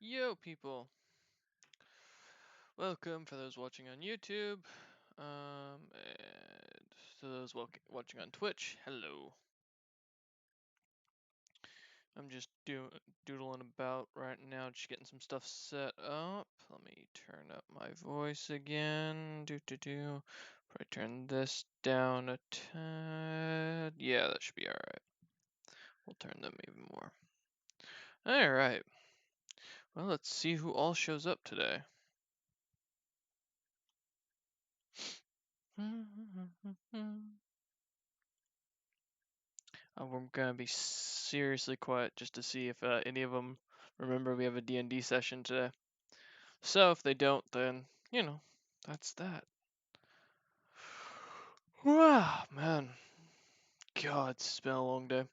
Yo, people. Welcome for those watching on YouTube. And to those watching on Twitch, hello. I'm just doodling about right now, just getting some stuff set up. Let me turn up my voice again. Probably turn this down a tad. Yeah, that should be alright. We'll turn them even more. Alright. Well, let's see who all shows up today. We're gonna be seriously quiet just to see if any of them remember we have a D&D session today. So if they don't, then, that's that. Wow, man. God, it's been a long day.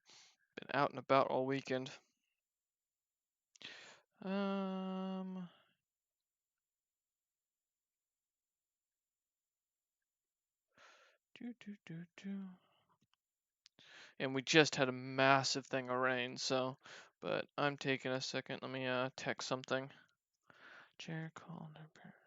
Been out and about all weekend. And we just had a massive thing of rain, so, but I'm taking a second. Let me text something. Jared called her parents.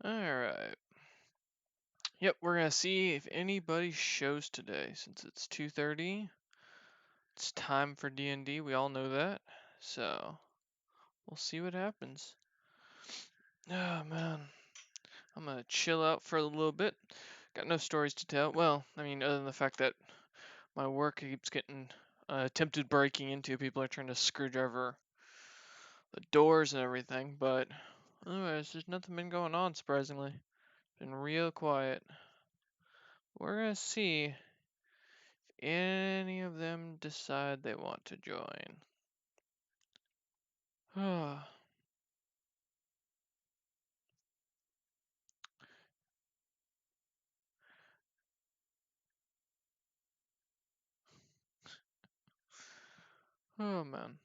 Alright. Yep, we're gonna see if anybody shows today. Since it's 2:30, it's time for D&D. We all know that. So, we'll see what happens. Oh, man. I'm gonna chill out for a little bit. Got no stories to tell. Well, I mean, other than the fact that my work keeps getting attempted breaking into. People are trying to screwdriver the doors and everything. But otherwise, there's nothing been going on, surprisingly. Been real quiet. We're gonna see if any of them decide they want to join. Oh, oh man.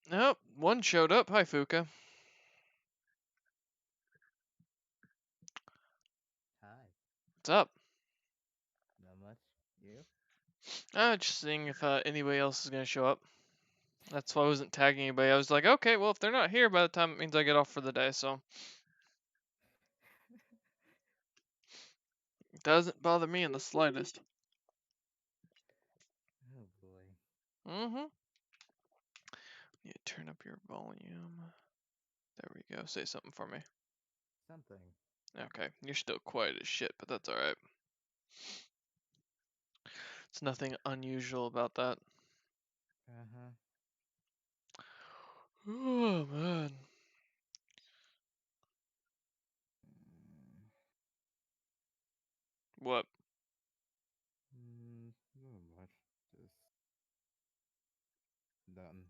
Nope, one showed up. Hi, Fuka. Hi, What's up? not much. You? Just seeing if anybody else is gonna show up. That's why I wasn't tagging anybody. I was like, okay, well, if they're not here by the time it means I get off for the day, so it doesn't bother me in the slightest. Oh boy. Mm-hmm. Yeah, turn up your volume. There we go. Say something for me. Something. Okay, you're still quiet as shit, but that's alright. It's nothing unusual about that. Uh-huh. Oh, man. What? Not much. Just done.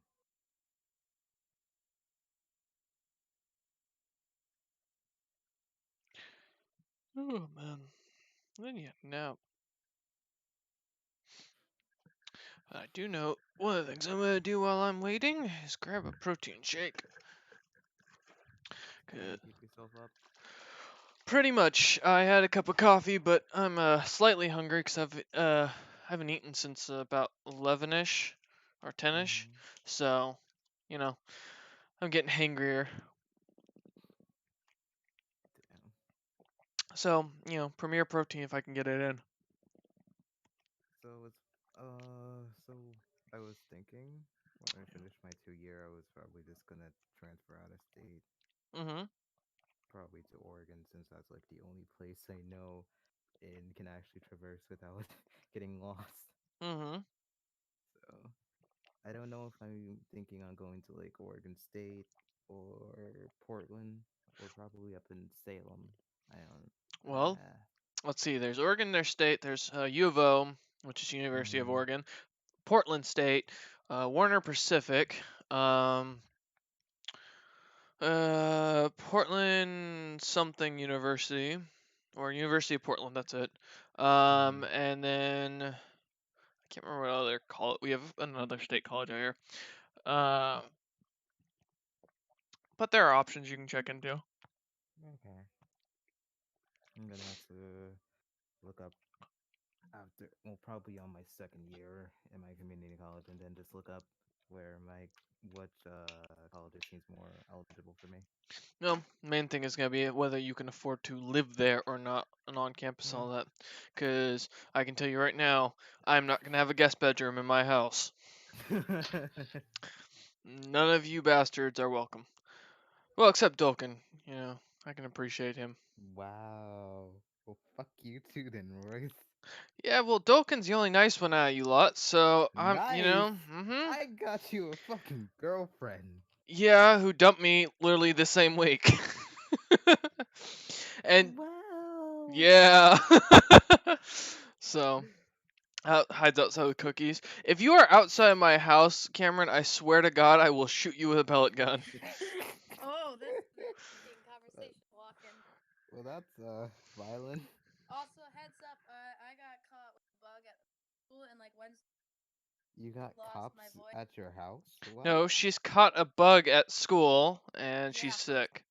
Oh, man. Then yeah, now. I do know one of the things I'm gonna do while I'm waiting is grab a protein shake. Trying to Good. keep yourself up. Pretty much. I had a cup of coffee, but I'm slightly hungry because haven't eaten since about 11ish or 10ish. Mm-hmm. So, you know, I'm getting hangrier. Damn. So, Premier Protein if I can get it in. So it's so I was thinking when I finished my 2 year, I was probably just gonna transfer out of state, Mm-hmm. probably to Oregon, since that's like the only place I know and can actually traverse without getting lost. Mm-hmm. So I don't know if I'm thinking on going to like Oregon State or Portland or probably up in Salem. I don't. Well, Uh, let's see. There's Oregon, there's State, there's U of O, which is University of Mm-hmm. Oregon, Portland State, Warner Pacific, Portland something University, or University of Portland. That's it. Mm-hmm. And then I can't remember what other college. We have another state college out here. Uh, but there are options you can check into. Okay. I'm gonna have to look up after, well, probably on my second year in my community college, and then just look up where my which colleges seems more eligible for me. No, main thing is gonna be whether you can afford to live there or not, and on campus, Mm. all that. Because I can tell you right now, I'm not gonna have a guest bedroom in my house. None of you bastards are welcome. Well, except Dolkin. You know, I can appreciate him. Wow. Well, fuck you too then, Royce. Yeah, well, Dolkin's the only nice one out of you lot, so Nice. I got you a fucking girlfriend. yeah, who dumped me literally the same week. And Wow. yeah. So, hides outside with cookies. If you are outside my house, Cameron, I swear to God, I will shoot you with a pellet gun. Oh, that's an interesting conversation walking. Well, that's violent. Also, heads up, I got caught with a bug at school and like Wednesday You got lost my cops voice. at your house? What? No, she's caught a bug at school and she's Yeah. sick.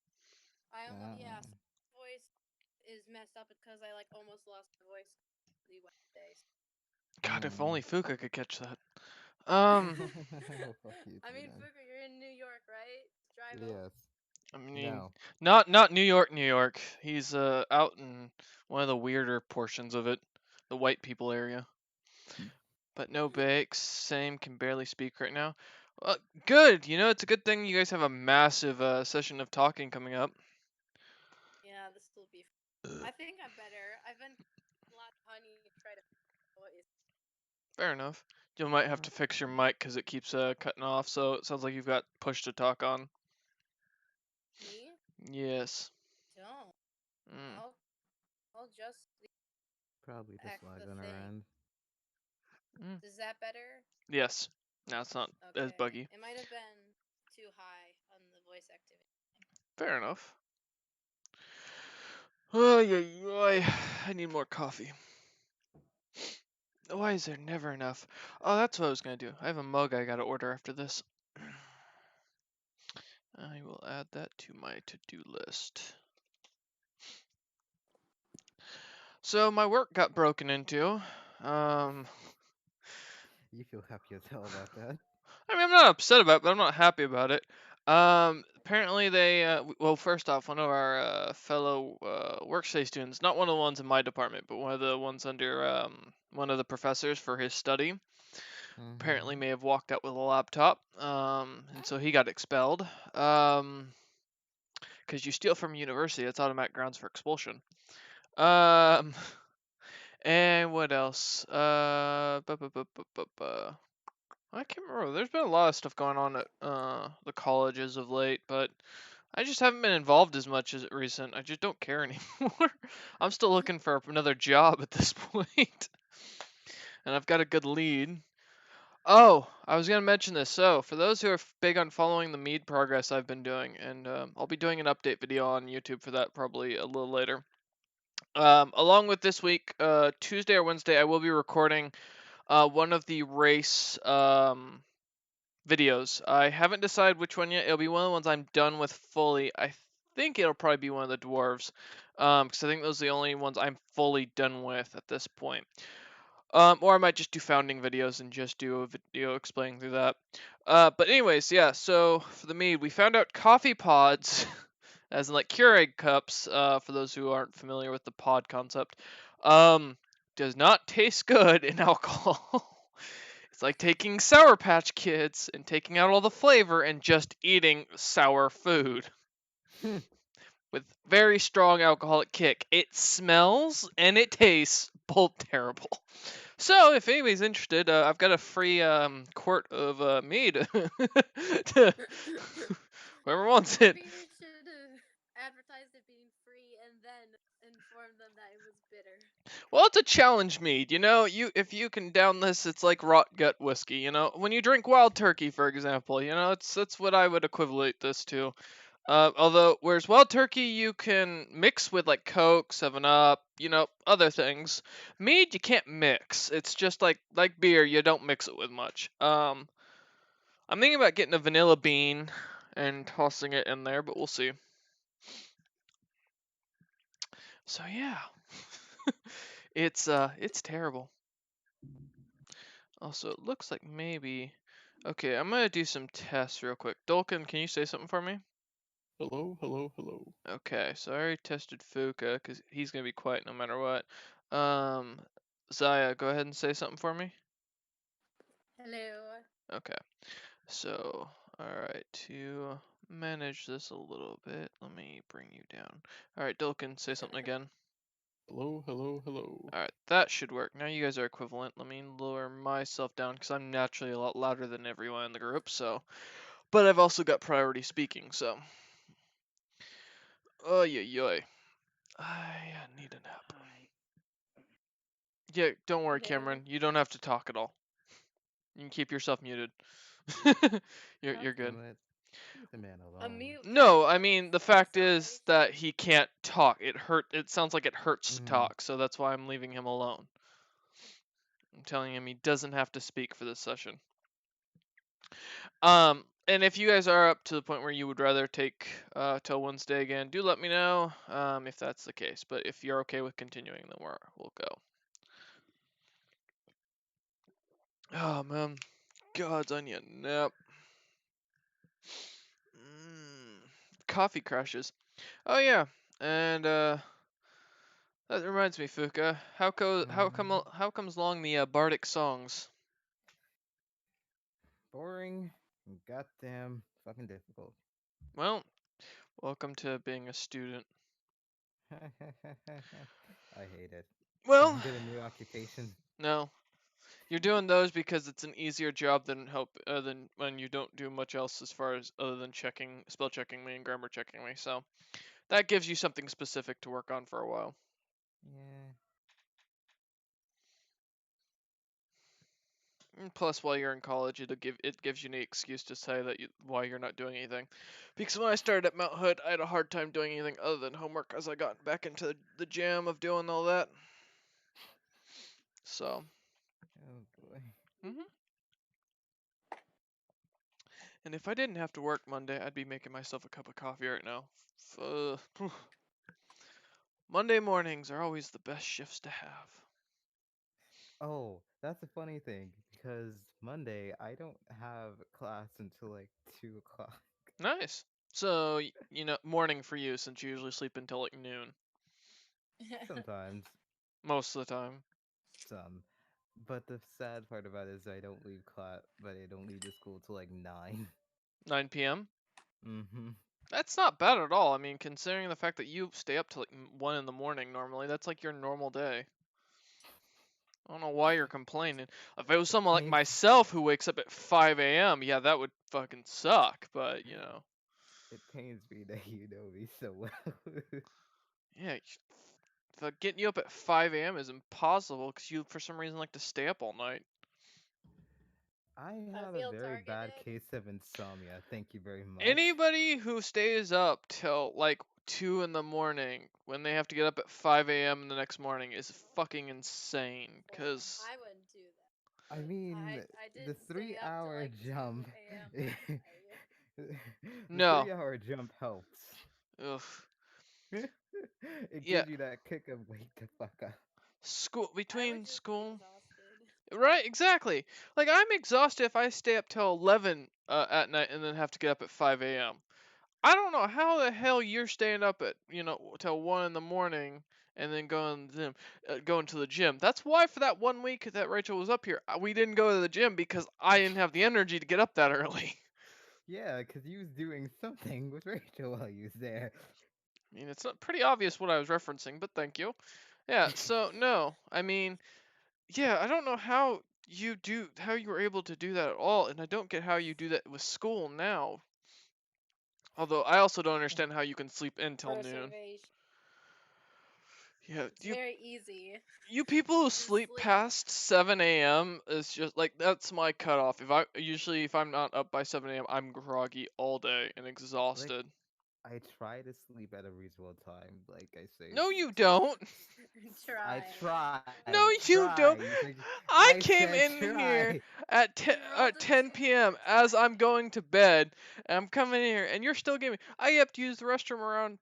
I almost Uh, voice is messed up because I like almost lost my voice the Wednesday. God, if mm. only Fuka could catch that. Well, fuck you I too mean, then. Fuka, you're in New York, right? Drive over. Yes. I mean, No. not New York, New York. He's out in one of the weirder portions of it, the white people area. But no bakes, same, can barely speak right now. Good. You know, it's a good thing you guys have a massive session of talking coming up. Yeah, this will be. I think I'm better. I've been a lot of honey to try to voice. Fair enough. You might have to fix your mic because it keeps cutting off. So it sounds like you've got push to talk on. Me? Yes. Don't. Mm. I'll just Probably just act lag the on our thing. end. Mm. Is that better? Yes. Now it's not as Okay. buggy. It might have been too high on the voice activity. Fair enough. Oh, yeah, I need more coffee. Why is there never enough? Oh, that's what I was gonna do. I have a mug I gotta order after this. I will add that to my to-do list. So my work got broken into. You feel happy as hell about that. I mean, I'm not upset about it, but I'm not happy about it. Apparently they, well, first off, one of our fellow workstation students, not one of the ones in my department, but one of the ones under one of the professors for his study, apparently Mm-hmm. may have walked out with a laptop, and so he got expelled. Because you steal from a university, that's automatic grounds for expulsion. Um, and what else? I can't remember. There's been a lot of stuff going on at the colleges of late, but I just haven't been involved as much as recent. I just don't care anymore. I'm still looking for another job at this point, and I've got a good lead. Oh, I was gonna mention this. So, for those who are big on following the mead progress I've been doing, and I'll be doing an update video on YouTube for that probably a little later. Along with this week, Tuesday or Wednesday, I will be recording one of the race videos. I haven't decided which one yet. It'll be one of the ones I'm done with fully. I think it'll probably be one of the dwarves, because I think those are the only ones I'm fully done with at this point. Or I might just do founding videos and just do a video explaining through that. But anyways, yeah. So for the mead, we found out coffee pods, as in like Keurig cups, for those who aren't familiar with the pod concept, does not taste good in alcohol. It's like taking Sour Patch Kids and taking out all the flavor and just eating sour food with very strong alcoholic kick. It smells and it tastes both terrible. So, if anybody's interested, I've got a free quart of mead to whoever wants it. Maybe you should advertise it being free and then inform them that it was bitter. Well, it's a challenge mead. You know, if you can down this, it's like rot gut whiskey. You know, when you drink Wild Turkey, for example, you know, that's what I would equivalent this to. Although, whereas Wild Turkey you can mix with like Coke, Seven Up, you know, other things. Mead you can't mix. It's just like beer, you don't mix it with much. I'm thinking about getting a vanilla bean and tossing it in there, but we'll see. So yeah, it's terrible. Also, it looks like maybe. Okay, I'm gonna do some tests real quick. Dolkin, can you say something for me? Hello, hello, hello. Okay, so I already tested Fuka because he's gonna be quiet no matter what. Um, Zaya, go ahead and say something for me. Hello. Okay, so alright, to manage this a little bit, let me bring you down. Alright, Dolkin, say something again. Hello, hello, hello. Alright, that should work. Now you guys are equivalent. Let me lower myself down because I'm naturally a lot louder than everyone in the group, so. But I've also got priority speaking, so. Oh, yeah. I need a nap. Yeah, don't worry, Okay. Cameron. You don't have to talk at all. You can keep yourself muted. You're good. Leave the man A alone. mute No, I button mean the is fact also is that he can't talk. It sounds like it hurts to Mhm. talk, so that's why I'm leaving him alone. I'm telling him he doesn't have to speak for this session. And if you guys are up to the point where you would rather take till Wednesday again, do let me know. If that's the case. But if you're okay with continuing, then we'll go. Oh man, God's I need a nap. Coffee crashes. Oh yeah, and that reminds me, Fuka. How comes along the bardic songs? Boring. And goddamn fucking difficult. Well, welcome to being a student. I hate it. Well, Get a new occupation. no, you're doing those because it's an easier job than when you don't do much else as far as other than spell checking me and grammar checking me. So that gives you something specific to work on for a while. Yeah. Plus, while you're in college, it gives you an excuse to say why you're not doing anything. Because when I started at Mount Hood, I had a hard time doing anything other than homework as I got back into the jam of doing all that. So. Oh boy. hmm And if I didn't have to work Monday, I'd be making myself a cup of coffee right now. Monday mornings are always the best shifts to have. Oh, that's a funny thing because Monday I don't have class until like 2 o'clock. Nice. So, morning for you since you usually sleep until like noon. Sometimes, Most of the time. some. But the sad part about it is I don't leave class, but I don't leave the school till like 9. 9 p.m. Mm-hmm. That's not bad at all. I mean, considering the fact that you stay up till like 1 in the morning normally, that's like your normal day. I don't know why you're complaining. If it was someone like Pains myself who wakes up at 5 a.m., yeah, that would fucking suck, but, it pains me that you know me so well. yeah, getting you up at 5 a.m. is impossible because you, for some reason, like to stay up all night. I I have a feel very bad targeted. case of insomnia. Thank you very much. Anybody who stays up till like 2 in the morning when they have to get up at 5 a.m. the next morning is fucking insane. Well, Cause I wouldn't do that. I 'Cause mean, I did the stay up till 3 hour like 2 jump. a.m. last night. The no, 3 hour jump helps. ugh, It yeah, gives you that kick of wake the fuck up. school I would between just be school, exhausted. right? Exactly. Like I'm exhausted if I stay up till 11 at night and then have to get up at 5 a.m. I don't know how the hell you're staying up at till 1 in the morning and then going to the gym. That's why for that 1 week that Rachel was up here, we didn't go to the gym because I didn't have the energy to get up that early. Yeah, because you was doing something with Rachel while you was there. I mean, it's not pretty obvious what I was referencing, but thank you. Yeah, so no, I mean, yeah, I don't know how you were able to do that at all, and I don't get how you do that with school now. Although I also don't understand how you can sleep until noon. Preservation. Yeah, It's very easy. you people who Just sleep sleep. past 7 a.m. is just like that's my cutoff. If I'm not up by 7 a.m., I'm groggy all day and exhausted. I try to sleep at a reasonable time, like I say. No, you six- don't. I Try. No, try. you don't. I I came said in here try. at You rolled a 10 2 p.m. for as try. I'm going to bed, and I'm coming in here, and you're still gaming. I have to use the restroom around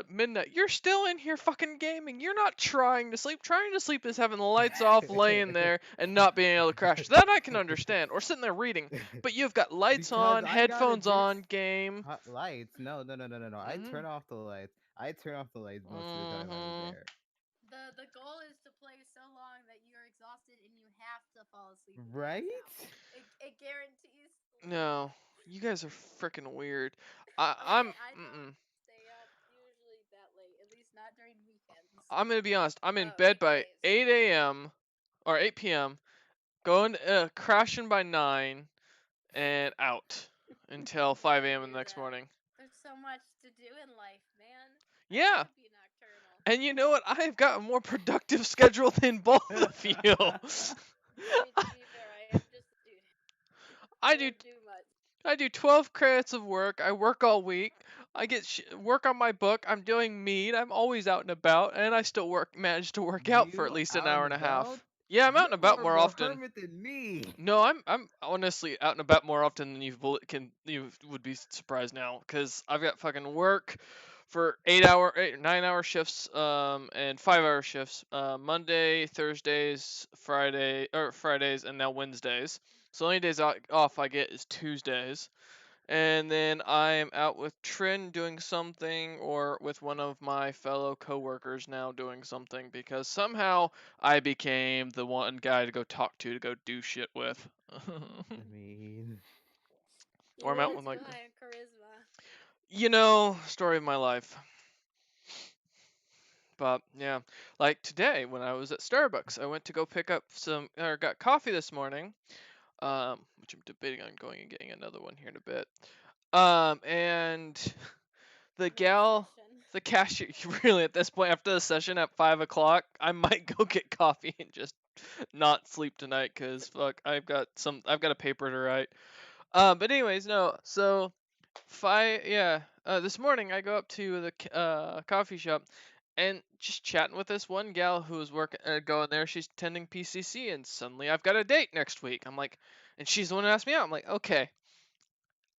midnight. You're still in here fucking gaming. You're not trying to sleep. Trying to sleep is having the lights off, laying there, and not being able to crash. That I can understand. Or sitting there reading. But you've got lights Because on, I gotta headphones do on, game. hot lights. No. I Mhm. turn off the lights. I turn off the lights most of the time I'm Mhm. there. The goal is to play so long that you're exhausted and you have to fall asleep. and pass Right? out. It guarantees sleep. No, you guys are freaking weird. Okay, I'm. I don't Mm-mm. stay up usually that late, at least not during weekends. I'm gonna be honest. I'm in Oh, bed by weekdays. 8 a.m. or 8 p.m. Going crashing by 9 and out until 5 Can't a.m. do the next that. morning. There's so much to do in life, man. I Yeah, want to be nocturnal. and you know what? I've got a more productive schedule than both of you. I mean, to be fair, I am just a student. I I do don't do much. I do 12 credits of work. I work all week. I get work on my book. I'm doing mead. I'm always out and about, and I still manage to work out for at You least an out hour and and a about? half. Yeah, I'm out You're and about more of more a often. hermit than me. No, I'm honestly out and about more often than you would be surprised now, because I've got fucking work for 9 hour shifts, and 5 hour shifts, Monday, Thursdays, Fridays, and now Wednesdays. So the only days off I get is Tuesdays. And then I am out with Trin doing something, or with one of my fellow coworkers now doing something, because somehow I became the one guy to go talk to go do shit with. I mean, Or I'm Maybe out you're with too my, high on charisma. story of my life. But yeah, like today when I was at Starbucks, I went to go pick up or got coffee this morning, which I'm debating on going and getting another one here in a bit. And the gal, Mid-session. the cashier, really at this point after the session at 5 o'clock, I might go get coffee and just not sleep tonight, cause fuck, I've got a paper to write. But anyways, no. So this morning I go up to the coffee shop and just chatting with this one gal who was working going there. She's attending PCC, and suddenly I've got a date next week. I'm like, and she's the one who asked me out. I'm like, okay.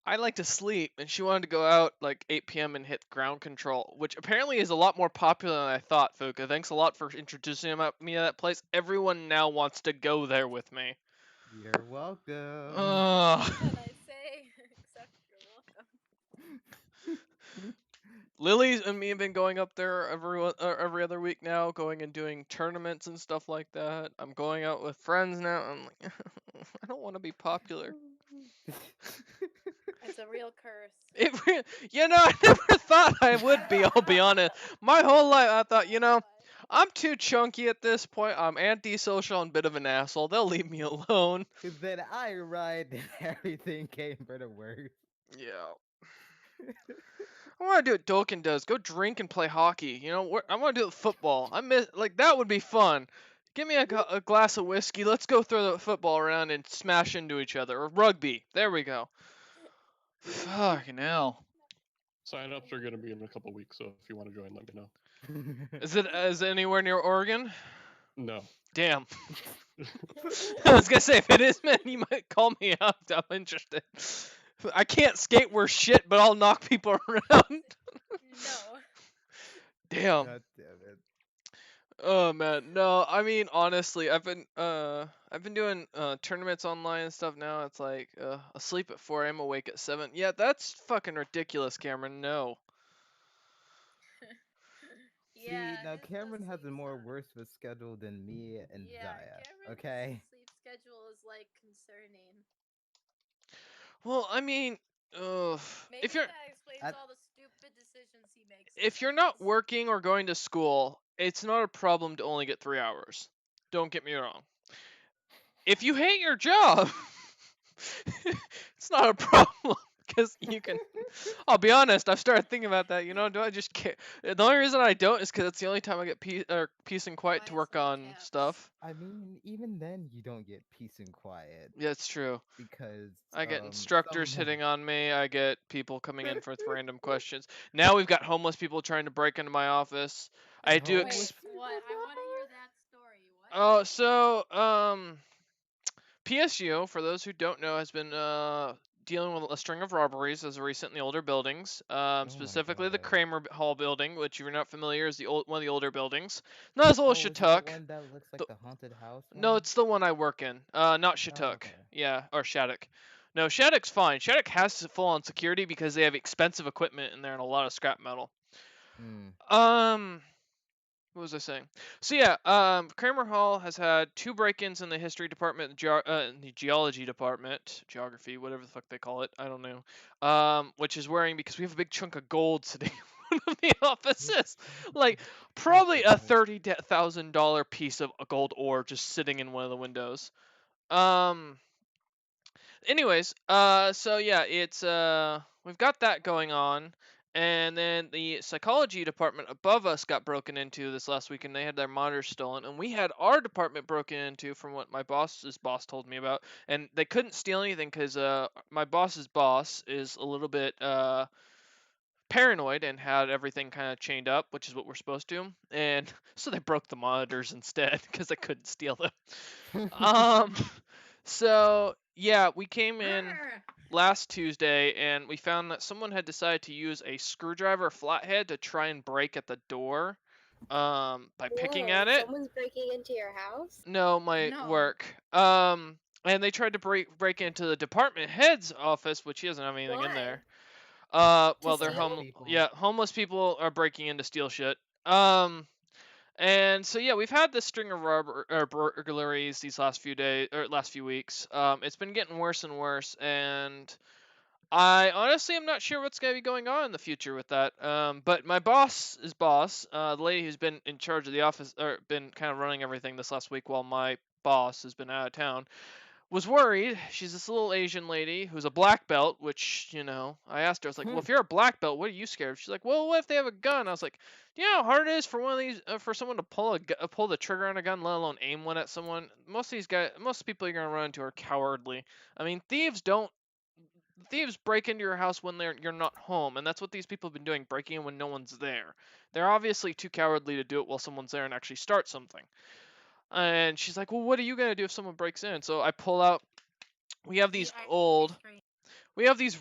I like to sleep, and she wanted to go out like 8 p.m. and hit ground control, which apparently is a lot more popular than I thought, Fuka. Thanks a lot for introducing me to that place. Everyone now wants to go there with me. you're welcome. Ugh. What can I say? Except you're welcome. Lily's and me have been going up there every other week now, going and doing tournaments and stuff like that. I'm going out with friends now. I'm like, I don't want to be popular. It's a real curse. I never thought I would be. I'll be honest. My whole life, I thought, But I'm too chunky at this point. I'm antisocial and a bit of an asshole. They'll leave me alone. Then I ride and everything came for the worst. Yeah. I want to do what Dolkin does. Go drink and play hockey. I want to do football. That would be fun. Give me a glass of whiskey. Let's go throw the football around and smash into each other. Or rugby. There we go. Fucking hell. Sign-ups are gonna be in a couple weeks, so if you want to join, let me know. Is it anywhere near Oregon? No. Damn. I was gonna say, if it is, man, you might call me up. I'm interested. I can't skate worth shit, but I'll knock people around. no. Damn. God damn it. Oh man, no. I mean, honestly, I've been doing tournaments online and stuff now. It's like asleep at 4 a.m., awake at 7. Yeah, that's fucking ridiculous, Cameron. No. Yeah, See, now his Cameron has sleep a more so- worse of a schedule than me and Yeah, Zaya. Cameron's Okay? sleep schedule is like concerning. Well, I mean, Maybe if you're that explains At- all the stupid decisions he makes. if you're not working or going to school, it's not a problem to only get 3 hours. Don't get me wrong. If you hate your job, it's not a problem Because you can. I'll be honest. I've started thinking about that. You know, do I just care? The only reason I don't is because it's the only time I get peace and quiet to Mine's work all on caps. stuff. I mean, even then, you don't get peace and quiet Yeah, it's true. because I get some instructors hitting on me. I get people coming in with random questions. Now we've got homeless people trying to break into my office. I do. Wait, Homeless what? I want to hear that story. What? Oh, so PSU, for those who don't know, has been dealing with a string of robberies as of recent in the older buildings. my Specifically the God. Kramer Hall building, which if you're not familiar is one of the older buildings. Not as old as Oh, is it the Shattuck. one that looks like the haunted house No, one? it's the one I work in. Not Oh, Shattuck. okay. Yeah, or Shattuck. No, Shattuck's fine. Shattuck has full-on security because they have expensive equipment in there and a lot of scrap metal. Hmm. What was I saying? So yeah, Kramer Hall has had 2 break-ins in the history department, in the geology department, geography, whatever the fuck they call it, I don't know. Which is worrying because we have a big chunk of gold sitting in one of the offices, like probably a God. $30,000 piece of gold ore just sitting in one of the windows. Um. Anyways, so yeah, it's we've got that going on, and then the psychology department above us got broken into this last week, and they had their monitors stolen, and we had our department broken into from what my boss's boss told me about, and they couldn't steal anything because my boss's boss is a little bit paranoid and had everything kind of chained up, which is what we're supposed to, and so they broke the monitors instead because they couldn't steal them. So yeah, we came in Brr. last Tuesday and we found that someone had decided to use a screwdriver flathead to try and break at the door by picking Whoa, at it. someone's breaking into your house? No, my No. work. And they tried to break into the department head's office, which he doesn't have anything in Why? there. To Well, they're steal? homeless people are breaking in to steal shit. And so yeah, we've had this string of burglaries these last few days or last few weeks. It's been getting worse and worse, and I honestly am not sure what's going to be going on in the future with that. But my boss's boss, the lady who's been in charge of the office or been kind of running everything this last week while my boss has been out of town, was worried. She's this little Asian lady who's a black belt, which, you know, I asked her, I was like, well, if you're a black belt, what are you scared of? She's like, well, what if they have a gun? I was like, do you know how hard it is for one of these, for someone to pull the trigger on a gun, let alone aim one at someone? Most people you're gonna run into are cowardly. I mean, thieves break into your house when you're not home, and that's what these people have been doing, breaking in when no one's there. They're obviously too cowardly to do it while someone's there and actually start something. And she's like, well, what are you gonna do if someone breaks in? So I pull out. We have these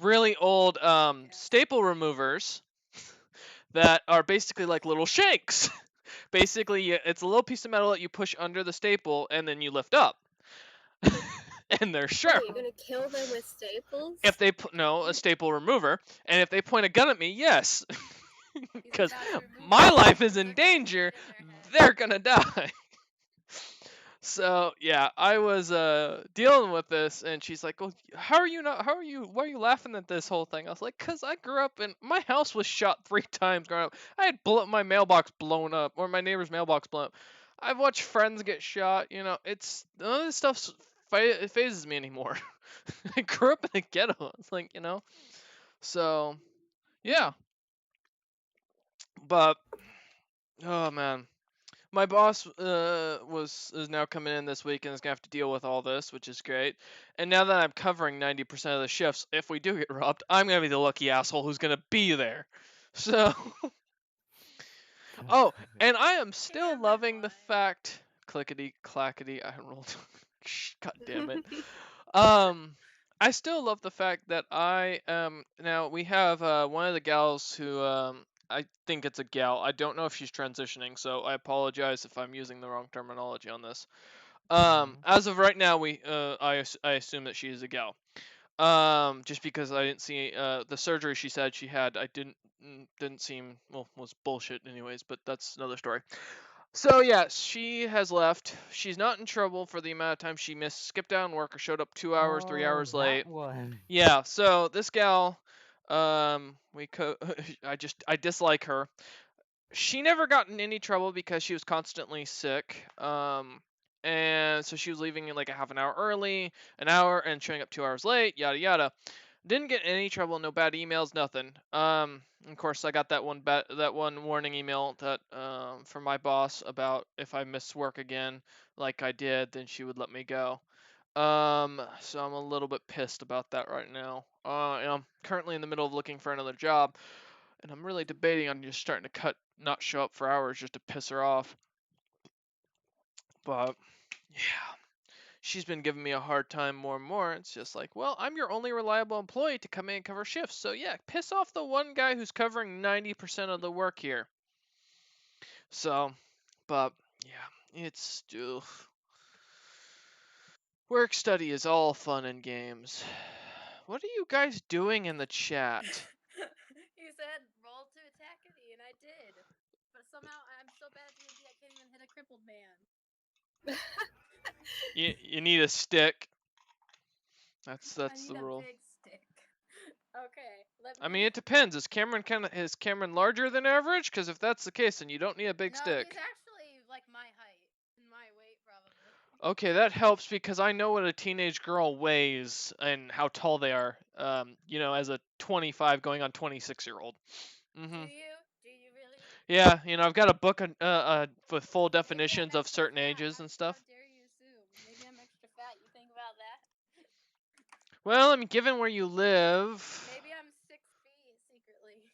really old staple removers that are basically like little shanks. Basically, it's a little piece of metal that you push under the staple and then you lift up. And they're sharp. Wait, you're gonna kill them with staples? If they a staple remover, and if they point a gun at me, yes. Because my life is in danger, they're gonna die. So yeah, I was dealing with this, and she's like, "Well, why are you laughing at this whole thing?" I was like, "Cause I grew up and my house was shot 3 times growing up. I had my mailbox blown up, or my neighbor's mailbox blown up. I've watched friends get shot. You know, it's none of this stuff phases me anymore. I grew up in a ghetto. It's like, you know, so yeah, but oh man." My boss is now coming in this week and is gonna have to deal with all this, which is great. And now that I'm covering 90% of the shifts, if we do get robbed, I'm gonna be the lucky asshole who's gonna be there. So, oh, and I am still loving the fact, clickety clackety, I rolled. God damn it. I still love the fact that I now we have one of the gals who I think it's a gal. I don't know if she's transitioning, so I apologize if I'm using the wrong terminology on this. As of right now, I assume that she is a gal. Just because I didn't see the surgery she said she had, I didn't seem, well, was bullshit anyways, but that's another story. So yeah, she has left. She's not in trouble for the amount of time she missed, skipped out on work, or showed up 2 hours, 3 hours late. That one. Yeah, so this gal, I dislike her. She never got in any trouble because she was constantly sick. And so she was leaving like a half an hour early, an hour, and showing up 2 hours late, yada yada. Didn't get in any trouble, no bad emails, nothing. Of course, I got that one warning email that from my boss about if I miss work again, like I did, then she would let me go. So I'm a little bit pissed about that right now. And I'm currently in the middle of looking for another job, and I'm really debating on just starting to not show up for hours just to piss her off. But yeah. She's been giving me a hard time more and more. It's just like, well, I'm your only reliable employee to come in and cover shifts. So yeah, piss off the one guy who's covering 90% of the work here. So, but yeah, it's work study is all fun and games. What are you guys doing in the chat? He said roll to attack me, and I did. But somehow I'm so bad at D&D I can't even hit a crippled man. You need a stick. That's I the need rule. a big stick. Okay. I mean, it depends. Is Cameron larger than average? Because if that's the case, then you don't need a big no, stick. he's actually like my height and my weight probably. Okay, that helps because I know what a teenage girl weighs and how tall they are. As a 25 going on 26-year-old. Do you? Do you really? Yeah, I've got a book with full Maybe I'm definitions of extra certain fat. ages and stuff. How dare you assume? Maybe I'm extra fat. You think about that? Well, I mean, given where you live, Maybe I'm 6 feet secretly.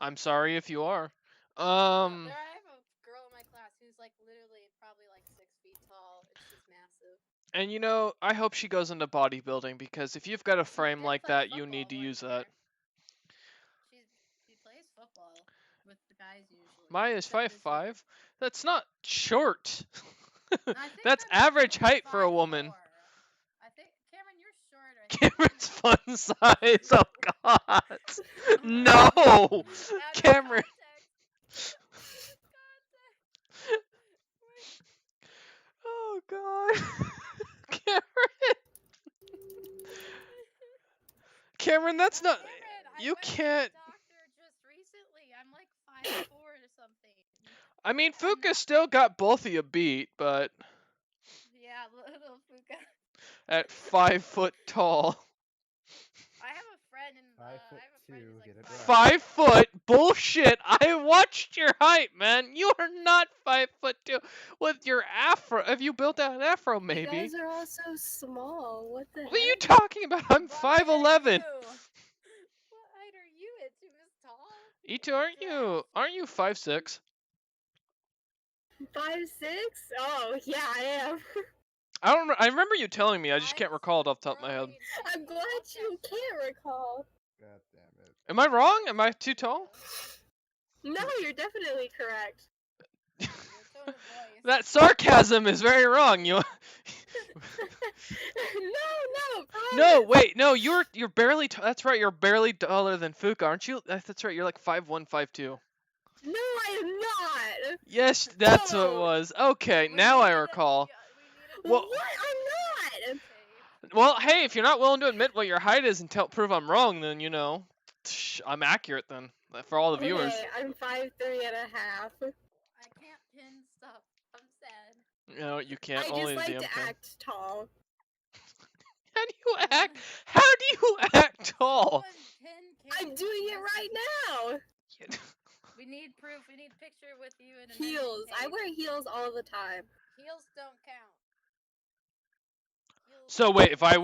I'm sorry if you are. I have a girl in my class who's like literally probably like 6 feet tall. And she's massive. And I hope she goes into bodybuilding because if you've got a frame did like play that, you football need to one use year. that. She plays football with the guys usually. Maya's except this year. 5'5". That's not short. I think That's I'm average height for a 5'4". woman. I think Cameron, you're shorter. Cameron's fun size. Oh God. No, Out of Cameron. context. Oh God. Cameron, that's not. Cameron, I You went to the can't. doctor just recently. I'm like 5'4" or something. I mean, Fuka still got both of you beat, but Yeah, little Fuka. at 5 foot tall. I have a friend in 5'2", who's get like it 5 right. foot? Bullshit. I watched your height, man. You are not 5'2". With your afro. Have you built out an afro, You maybe? guys are all so small. What the What are you heck? talking about? I'm What height are 5'11". you? What height are you? It's Miss Tall. Ito, aren't you 5'6"? 5'6"? Oh, yeah, I am. I remember you telling me. I just can't recall it off the top of my head. Really I'm glad you can't recall. God damn it. Am I wrong? Am I too tall? No, you're definitely correct. Your tone of voice. That sarcasm is very wrong. You. No, wait, no. You're barely. That's right. You're barely taller than Fuka, aren't you? That's right. You're like 5'1", 5'2". No, I am not. Yes, that's what it No. was. Okay, We now I needed a- recall. we Well- needed a- What? I'm not. Well, hey, if you're not willing to admit what your height is and prove I'm wrong, then I'm accurate then for all the viewers. Okay, I'm 5'3" and a half. I can't pin stuff. I'm sad. No, you can't. I Only just the like DM to can. act tall. How do you act? How do you act tall? I'm doing it right now. We need proof. We need a picture with you in a Heels. I tape. wear heels all the time. Heels don't count. Heels So wait, if I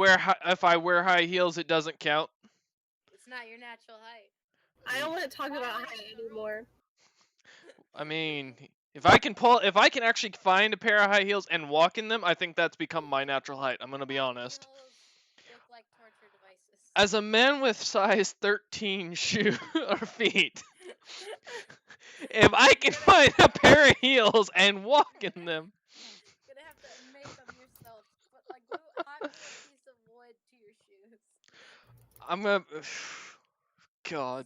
wear high heels, it doesn't count. It's not your natural height. I don't want to talk about height anymore. I mean, if I can actually find a pair of high heels and walk in them, I think that's become my natural height. I'm gonna be honest. Heels look like torture devices. As a man with size 13 shoe or feet, if I can find a pair of heels and walk in them, You're gonna have to make them yourself. Put like hot glue a piece of wood to your shoes. I'm gonna. God.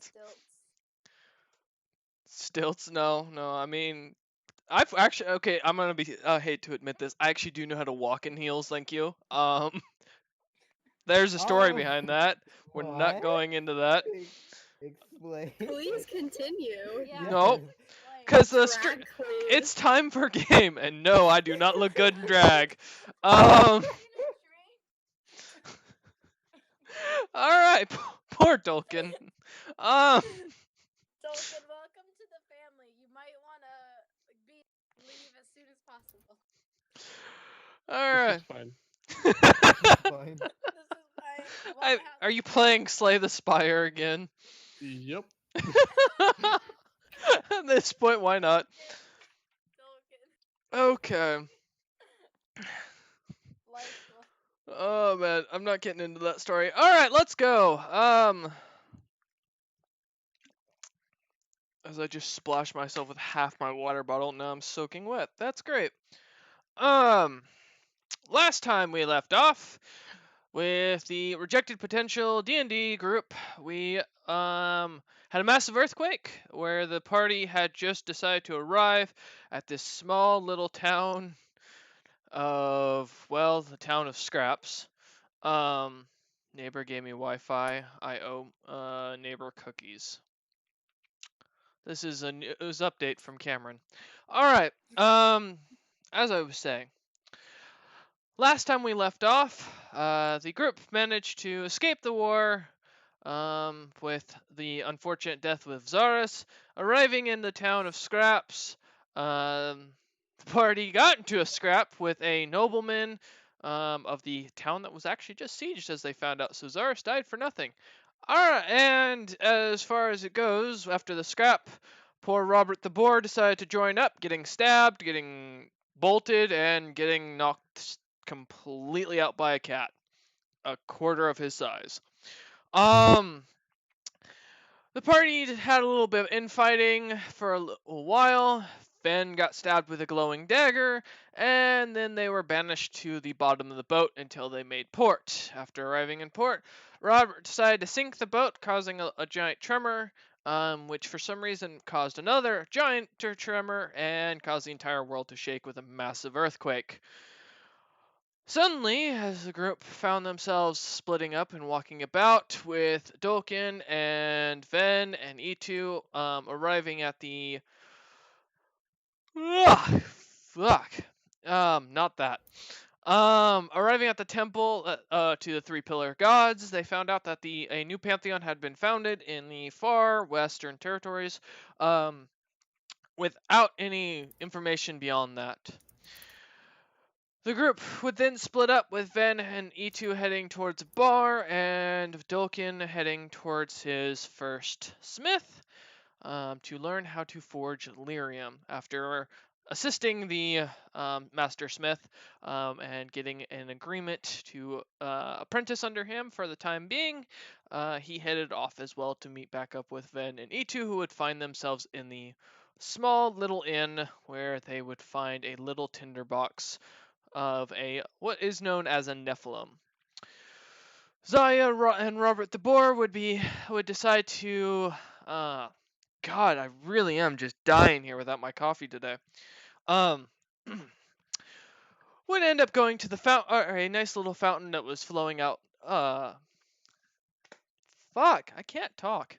Stilts? No. I mean, I've actually. Okay, I'm gonna be. I hate to admit this. I actually do know how to walk in heels. Thank you. There's a story Oh, behind that. We're not what? going into that. Explain. Please continue. Yeah. Nope. Like, Cause Drag queen. it's time for game, and no, I do not look good in drag. All right, poor Dolkin. Dolkin, welcome to the family. You might want to leave as soon as possible. All This right. is fine. Fine. This is fine. Are you playing Slay the Spire again? Yep. At this point, why not? Dolkin. Okay. Life. Oh man, I'm not getting into that story. All right, let's go. As I just splashed myself with half my water bottle, now I'm soaking wet. That's great. Last time we left off with the Rejected Potential D&D group, we had a massive earthquake where the party had just decided to arrive at this small little town of, well, the town of Scraps. Neighbor gave me Wi-Fi. I owe neighbor cookies. This is a news update from Cameron. All right. As I was saying, last time we left off, the group managed to escape the war, with the unfortunate death of Zaris. Arriving in the town of Scraps, the party got into a scrap with a nobleman of the town that was actually just sieged, as they found out. So Zaris died for nothing. Alright, and as far as it goes, after the scrap, poor Robert the Boar decided to join up, getting stabbed, getting bolted, and getting knocked completely out by a cat. A quarter of his size. The party had a little bit of infighting for a little while. Fen got stabbed with a glowing dagger, and then they were banished to the bottom of the boat until they made port. After arriving in port, Robert decided to sink the boat, causing a giant tremor, which for some reason caused another giant tremor and caused the entire world to shake with a massive earthquake. Suddenly, as the group found themselves splitting up and walking about, with Dolkin and Ven and E2 arriving at the... Fuck. Not that. Arriving at the temple to the three pillar gods, they found out that a new pantheon had been founded in the far western territories, without any information beyond that. The group would then split up, with Ven and E2 heading towards a bar and Dolkin heading towards his first smith, to learn how to forge lyrium. After assisting the master smith and getting an agreement to apprentice under him for the time being, he headed off as well to meet back up with Ven and E2, who would find themselves in the small little inn where they would find a little tinderbox of what is known as a Nephilim. Zaya and Robert the Boar would decide to God, I really am just dying here without my coffee today. Would end up going to the fountain, or a nice little fountain that was flowing out. Fuck, I can't talk.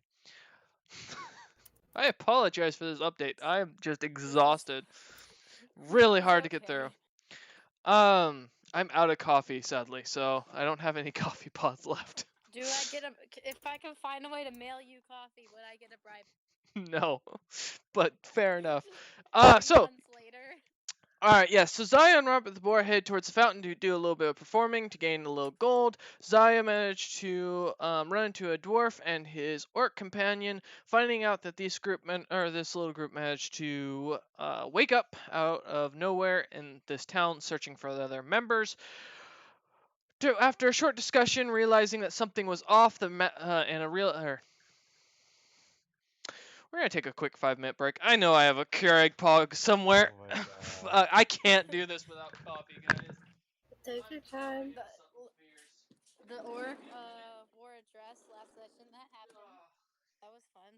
I apologize for this update. I am just exhausted. Really hard to get through. I'm out of coffee, sadly, so I don't have any coffee pods left. Do I get if I can find a way to mail you coffee, would I get a bribe? No, but fair enough. 3 So, months later. alright, yes, so Zaya and Robert the Boar head towards the fountain to do a little bit of performing to gain a little gold. Zaya managed to run into a dwarf and his orc companion, finding out that this little group managed to wake up out of nowhere in this town, searching for the other members. After a short discussion, realizing that something was off, we're gonna take a quick 5-minute break. I know I have a Keurig pog somewhere. Oh my God. I can't do this without coffee, guys. Take your time. The orc wore a dress last session. That happened. That was fun.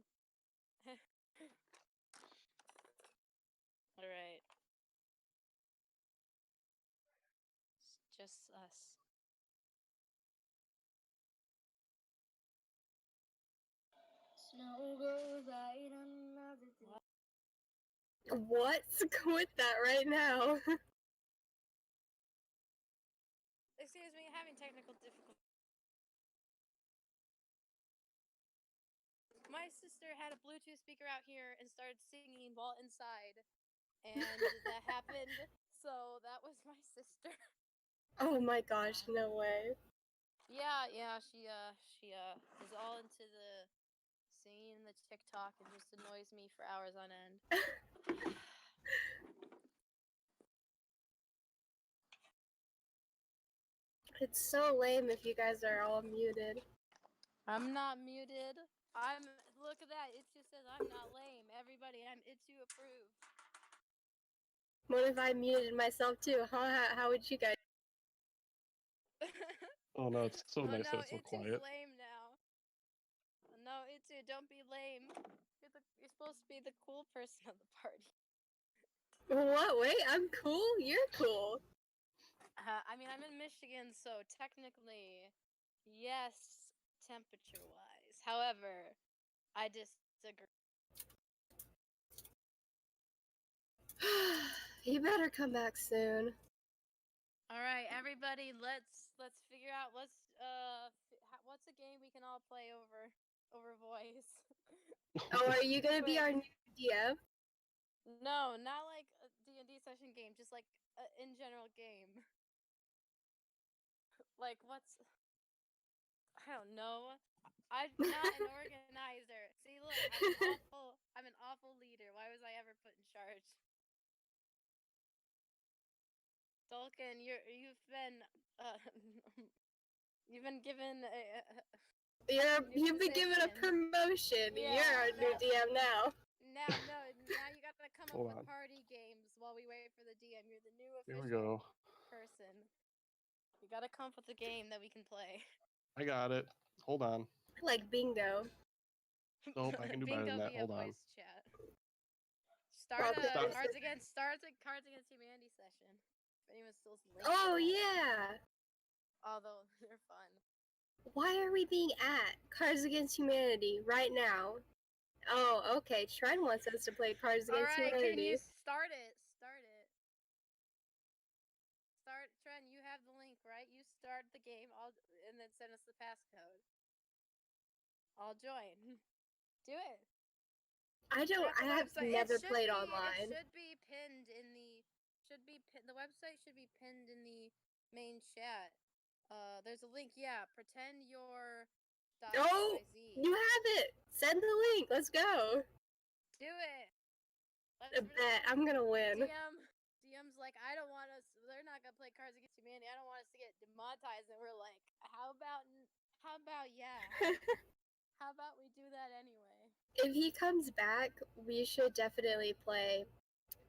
Alright. Just us. Snow goes right another day. What? Quit that right now. Excuse me, having technical difficulties. had a Bluetooth speaker out here and started singing while inside, and that happened. So that was my sister. Oh my gosh, no way. Yeah, she is all into the singing and the TikTok and just annoys me for hours on end. It's so lame if you guys are all muted. I'm not muted. Look at that. It just says I'm not lame. Everybody, I'm Itsu approved. What if I muted myself too? Huh? How would you guys? Oh no, it's so nice no, that it's so Itsu's quiet. lame now. No, Itsu, don't be lame. You're supposed to be the cool person of the party. What? Wait, I'm cool? You're cool. I mean, I'm in Michigan, so technically, yes, temperature-wise. However, I disagree. You better come back soon. All right, everybody, let's figure out what's a game we can all play over voice. Oh, are you gonna be our new DM? No, not like a D&D session game, just like in general game. Like what's I don't know. I'm not an organizer. See, look, I'm an awful leader. Why was I ever put in charge? Dolkin, you've been you've been given You've been given a promotion. Yeah, You're our new DM now. Now you gotta come up Hold with on. party games while we wait for the DM. You're the new Here we official go. person. You gotta come up with a game that we can play. I got it. Hold on. Like bingo. Nope, I can do better Bingo than that. via Hold on. voice chat. Start a Stop. Cards Against Humanity session. If anyone's still late. Oh yeah. Although they're fun. Why are we being at Cards Against Humanity right now? Oh, okay. Trent wants us to play Cards All Against right, can Humanity. you start it? Trent, you have the link, right? You start the game, and then send us the passcode. I'll join. Do it. I have never played online. It should be pinned in the. The website should be pinned in the main chat. There's a link. Yeah, pretend you're. Oh, you have it. Send the link. Let's go. Do it. I bet I'm gonna win. DM's like, I don't want us. They're not gonna play Cards Against Humanity. I don't want us to get demonetized. And we're like, how about yeah? How about we do that anyway? If he comes back, we should definitely play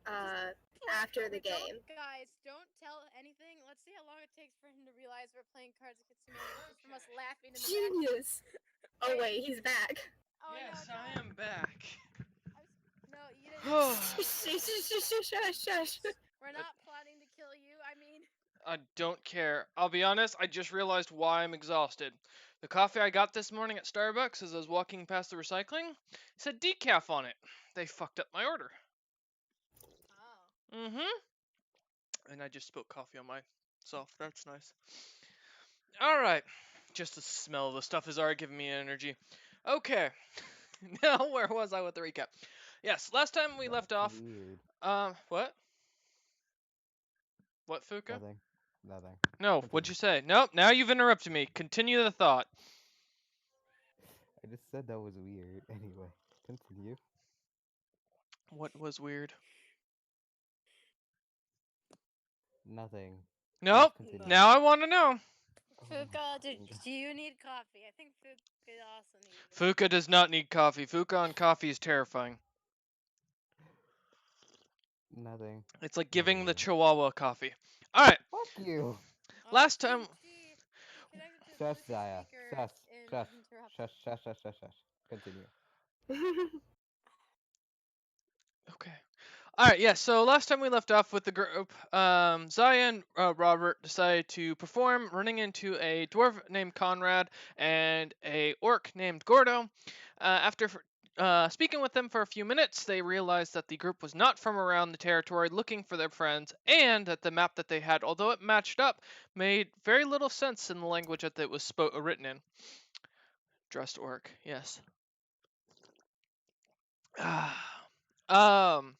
after the game. Guys, don't tell anything. Let's see how long it takes for him to realize we're playing Cards Against Humanity. Just from us laughing in the Genius. Oh wait, he's back. Oh, yes, no, I am back. No, you didn't. Shush. We're not plotting to kill you. I mean. I don't care. I'll be honest, I just realized why I'm exhausted. The coffee I got this morning at Starbucks as I was walking past the recycling said decaf on it. They fucked up my order. Oh. Mm-hmm. And I just spilled coffee on myself. That's nice. Alright. Just the smell of the stuff is already giving me energy. Okay. Now, where was I with the recap? Yes, last time we left off. Weird. What? What, Fuka? Nothing. No, what'd you say? Nope, now you've interrupted me. Continue the thought. I just said that was weird. Anyway, continue. What was weird? Nothing. Nope. Continue. Now I want to know. Fuka, do you need coffee? I think Fuka also needs it. Fuka does not need coffee. Fuka on coffee is terrifying. Nothing. It's like giving the Chihuahua coffee. All right. Fuck you. Last time. Shush, Zaya. Shush. Continue. Okay. All right. Yeah. So last time we left off with the group, Zaya and Robert decided to perform, running into a dwarf named Conrad and a orc named Gordo. After speaking with them for a few minutes, they realized that the group was not from around the territory looking for their friends, and that the map that they had, although it matched up, made very little sense in the language that it was written in. Dressed orc, yes. um,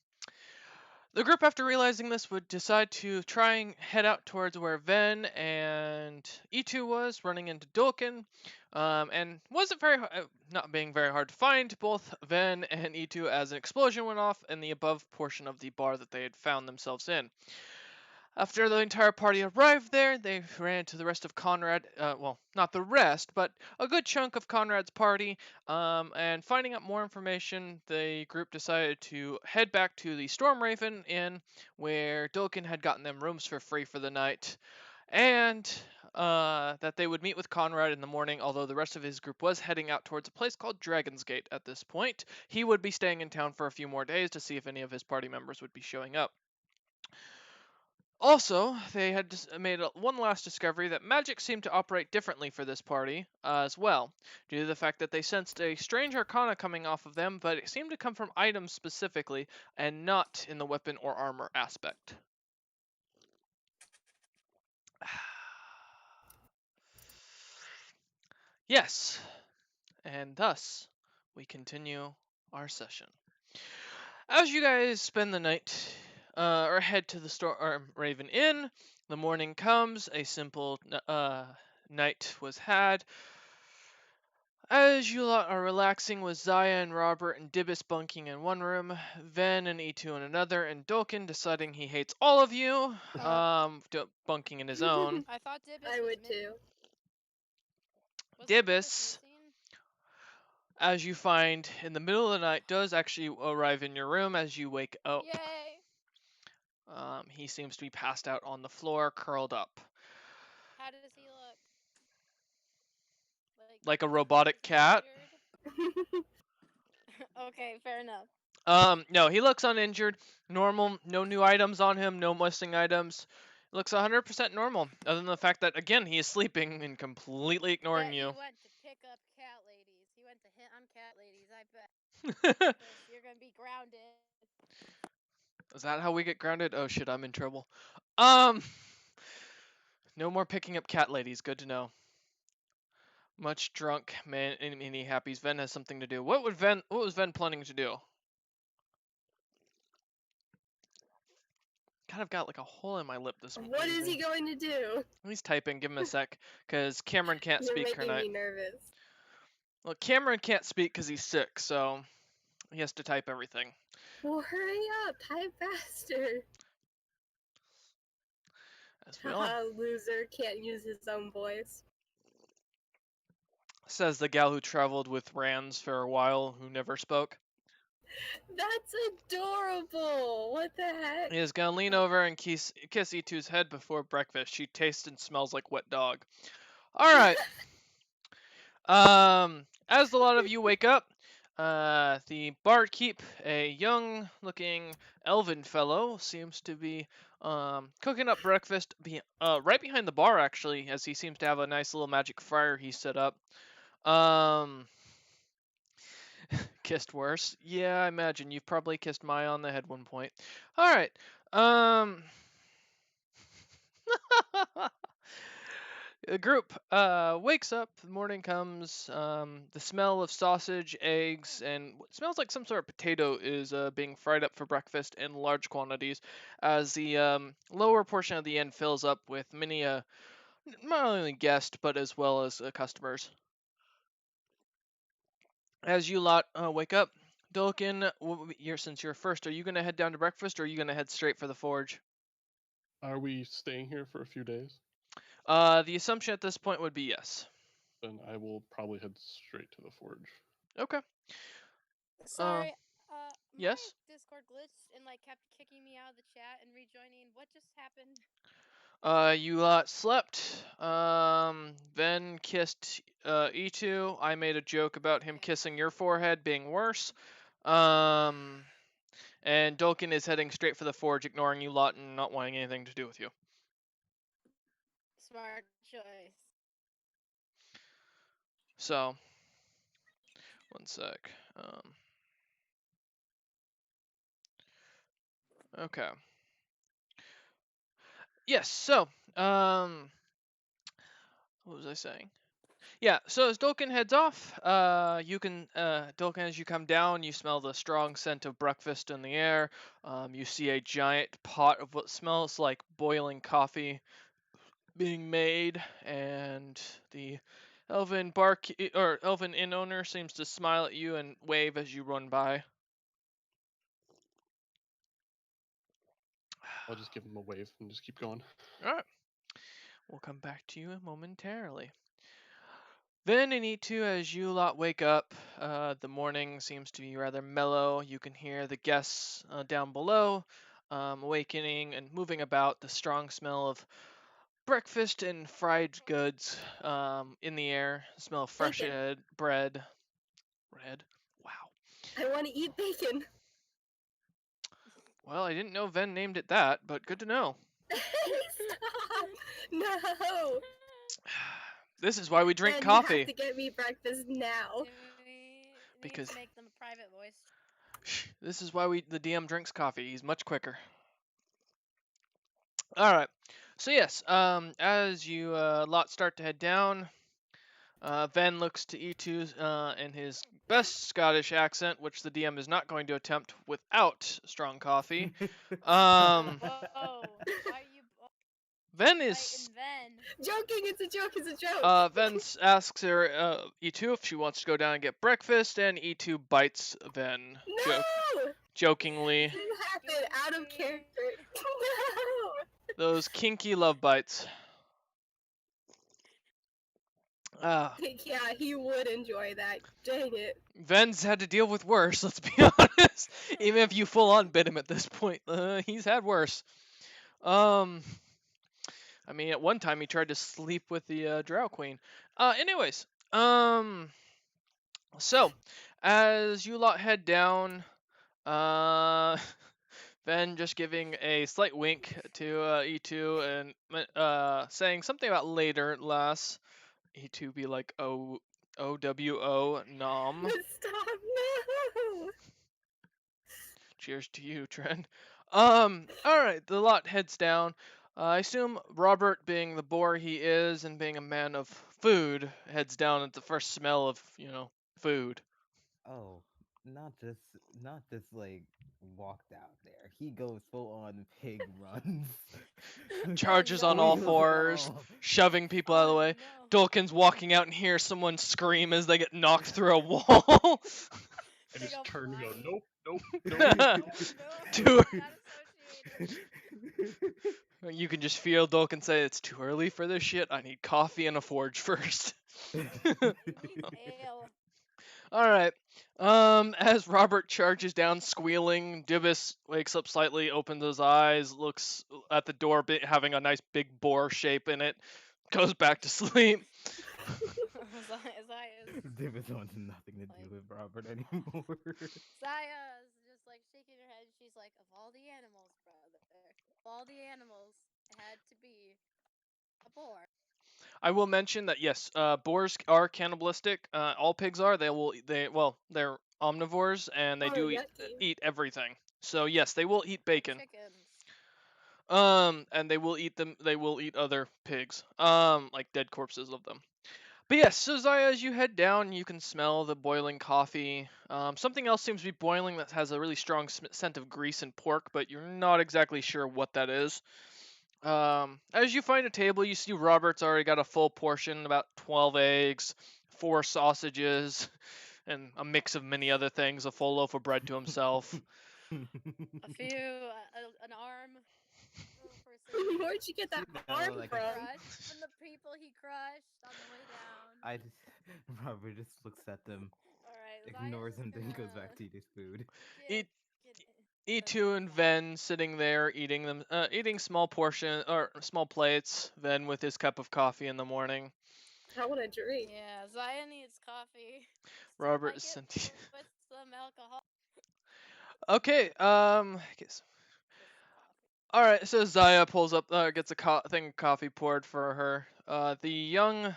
the group, after realizing this, would decide to try and head out towards where Ven and E2 was, running into Dulkin, and wasn't not being very hard to find both Ven and E2 as an explosion went off in the above portion of the bar that they had found themselves in. After the entire party arrived there, they ran into the rest of Conrad, well, not the rest, but a good chunk of Conrad's party, and finding out more information, the group decided to head back to the Stormraven Inn, where Dulkin had gotten them rooms for free for the night, and that they would meet with Conrad in the morning, although the rest of his group was heading out towards a place called Dragon's Gate at this point. He would be staying in town for a few more days to see if any of his party members would be showing up. Also, they had made one last discovery that magic seemed to operate differently for this party as well, due to the fact that they sensed a strange arcana coming off of them, but it seemed to come from items specifically, and not in the weapon or armor aspect. Yes, and thus we continue our session. As you guys spend the night, or head to the Raven Inn, the morning comes, a simple night was had. As you lot are relaxing with Zaya and Robert and Dibus bunking in one room, Ven and E2 in another, and Dolkin deciding he hates all of you, bunking in his own. I thought Dibus I was would too. Wasn't Dibus, missing? as you find in the middle of the night, does actually arrive in your room as you wake up. Yay! He seems to be passed out on the floor, curled up. How does he look? Like a robotic cat. injured? Okay, fair enough. No, he looks uninjured, normal, no new items on him, no missing items. Looks 100% normal, other than the fact that, again, he is sleeping and completely ignoring Bet you. he went to pick up cat ladies. He went to hit on cat ladies, I bet. You're gonna be grounded. Is that how we get grounded? Oh shit, I'm in trouble. No more picking up cat ladies, good to know. Much drunk, man, many happies. Ven has something to do. What was Ven planning to do? Kind of got like a hole in my lip this morning. What is he going to do? He's typing, give him a sec, because Cameron can't You're speak making tonight. me nervous. Well, Cameron can't speak because he's sick, so he has to type everything. Well, hurry up, type faster. As we all Haha, loser, can't use his own voice. says the gal who traveled with Rands for a while, who never spoke. That's adorable! What the heck? He is gonna lean over and kiss E2's head before breakfast. She tastes and smells like wet dog. Alright. As a lot of you wake up, the barkeep, a young looking elven fellow, seems to be cooking up breakfast right behind the bar, actually, as he seems to have a nice little magic fire he set up. Kissed worse. Yeah, I imagine you've probably kissed Maya on the head one point. Alright. The group wakes up, the morning comes, the smell of sausage, eggs, and what smells like some sort of potato is being fried up for breakfast in large quantities, as the lower portion of the inn fills up with many not only guests, but as well as customers. As you lot wake up, Dulkin, since you're first, are you going to head down to breakfast, or are you going to head straight for the forge? Are we staying here for a few days? The assumption at this point would be yes. Then I will probably head straight to the forge. Okay. Sorry, yes? my Discord glitched and kept kicking me out of the chat and rejoining. What just happened? You lot slept. Ven kissed E2. I made a joke about him kissing your forehead being worse. And Dulkin is heading straight for the forge, ignoring you lot and not wanting anything to do with you. Smart choice. So, one sec. Okay. Yes, so, what was I saying? Yeah, so as Dolkin heads off, you can, Dolkin, as you come down, you smell the strong scent of breakfast in the air. You see a giant pot of what smells like boiling coffee being made, and the elven or elven inn owner seems to smile at you and wave as you run by. I'll just give him a wave and just keep going. All right, we'll come back to you momentarily. Then in E2, as you lot wake up, the morning seems to be rather mellow. You can hear the guests down below awakening and moving about. The strong smell of breakfast and fried goods in the air. The smell of fresh Bacon. bread. Bread? Wow. I want to eat bacon. Well, I didn't know Ven named it that, but good to know. Stop! No. This is why we drink Ben, you have coffee. to get me breakfast now. Do we need Because- to make them a private voice? This is why the DM drinks coffee. He's much quicker. All right. So yes, as you lot start to head down, Ven looks to E2 in his best Scottish accent, which the DM is not going to attempt without strong coffee. Whoa! Why are you Ven is fighting Ven? Joking, it's a joke, it's a joke. Ven asks her E2 if she wants to go down and get breakfast, and E2 bites Ven No! jokingly. This happened out of character. No! Those kinky love bites. Yeah, he would enjoy that. Dang it. Ven's had to deal with worse, let's be honest. Even if you full on bit him at this point, he's had worse. I mean, at one time he tried to sleep with the Drow Queen. Anyways, so as you lot head down, Ven just giving a slight wink to E2 and saying something about later, lass. E2 be like, O-W-O, nom. Stop, no! Cheers to you, Trent. Alright, the lot heads down. I assume Robert, being the boar he is and being a man of food, heads down at the first smell of, food. Oh, not just like walked out there. He goes full on pig runs. Charges on no. all Wheels and fours, all. shoving people out of the Oh, way. no. Dolkin's walking out and hears someone scream as they get knocked through a wall. I Big just ol' turn and go, flying. nope, No, Too- not associated. You can just feel Dolkin say, it's too early for this shit. I need coffee and a forge first. Ale. Alright. As Robert charges down squealing, Dibus wakes up slightly, opens his eyes, looks at the door, having a nice big boar shape in it, goes back to sleep. Divis wants nothing to do with Robert anymore. Zaya's just like shaking her head. She's like, of all the animals, brother, of all the animals, it had to be a boar. I will mention that yes, boars are cannibalistic. All pigs are. They're omnivores and they Oh, do yucky. eat everything. So yes, they will eat bacon. Chickens. And they will eat them. They will eat other pigs. Like dead corpses of them. But yes, so Zaya, as you head down, you can smell the boiling coffee. Something else seems to be boiling that has a really strong scent of grease and pork, but you're not exactly sure what that is. As you find a table, you see Robert's already got a full portion, about 12 eggs, 4 sausages, and a mix of many other things, a full loaf of bread to himself. A few, an arm. For some Where'd you get that No, arm like from? from the people he crushed on the way down. Robert just looks at them, Alright, ignores Zaya's them, then goes gonna back to eat his food. get- E2 and Ven sitting there eating small plates. Ven with his cup of coffee in the morning. I want a drink. Yeah, Zaya needs coffee. Robert Like sent. it with some alcohol. Okay. I guess. All right. So Zaya pulls up, gets a thing of coffee poured for her. The young,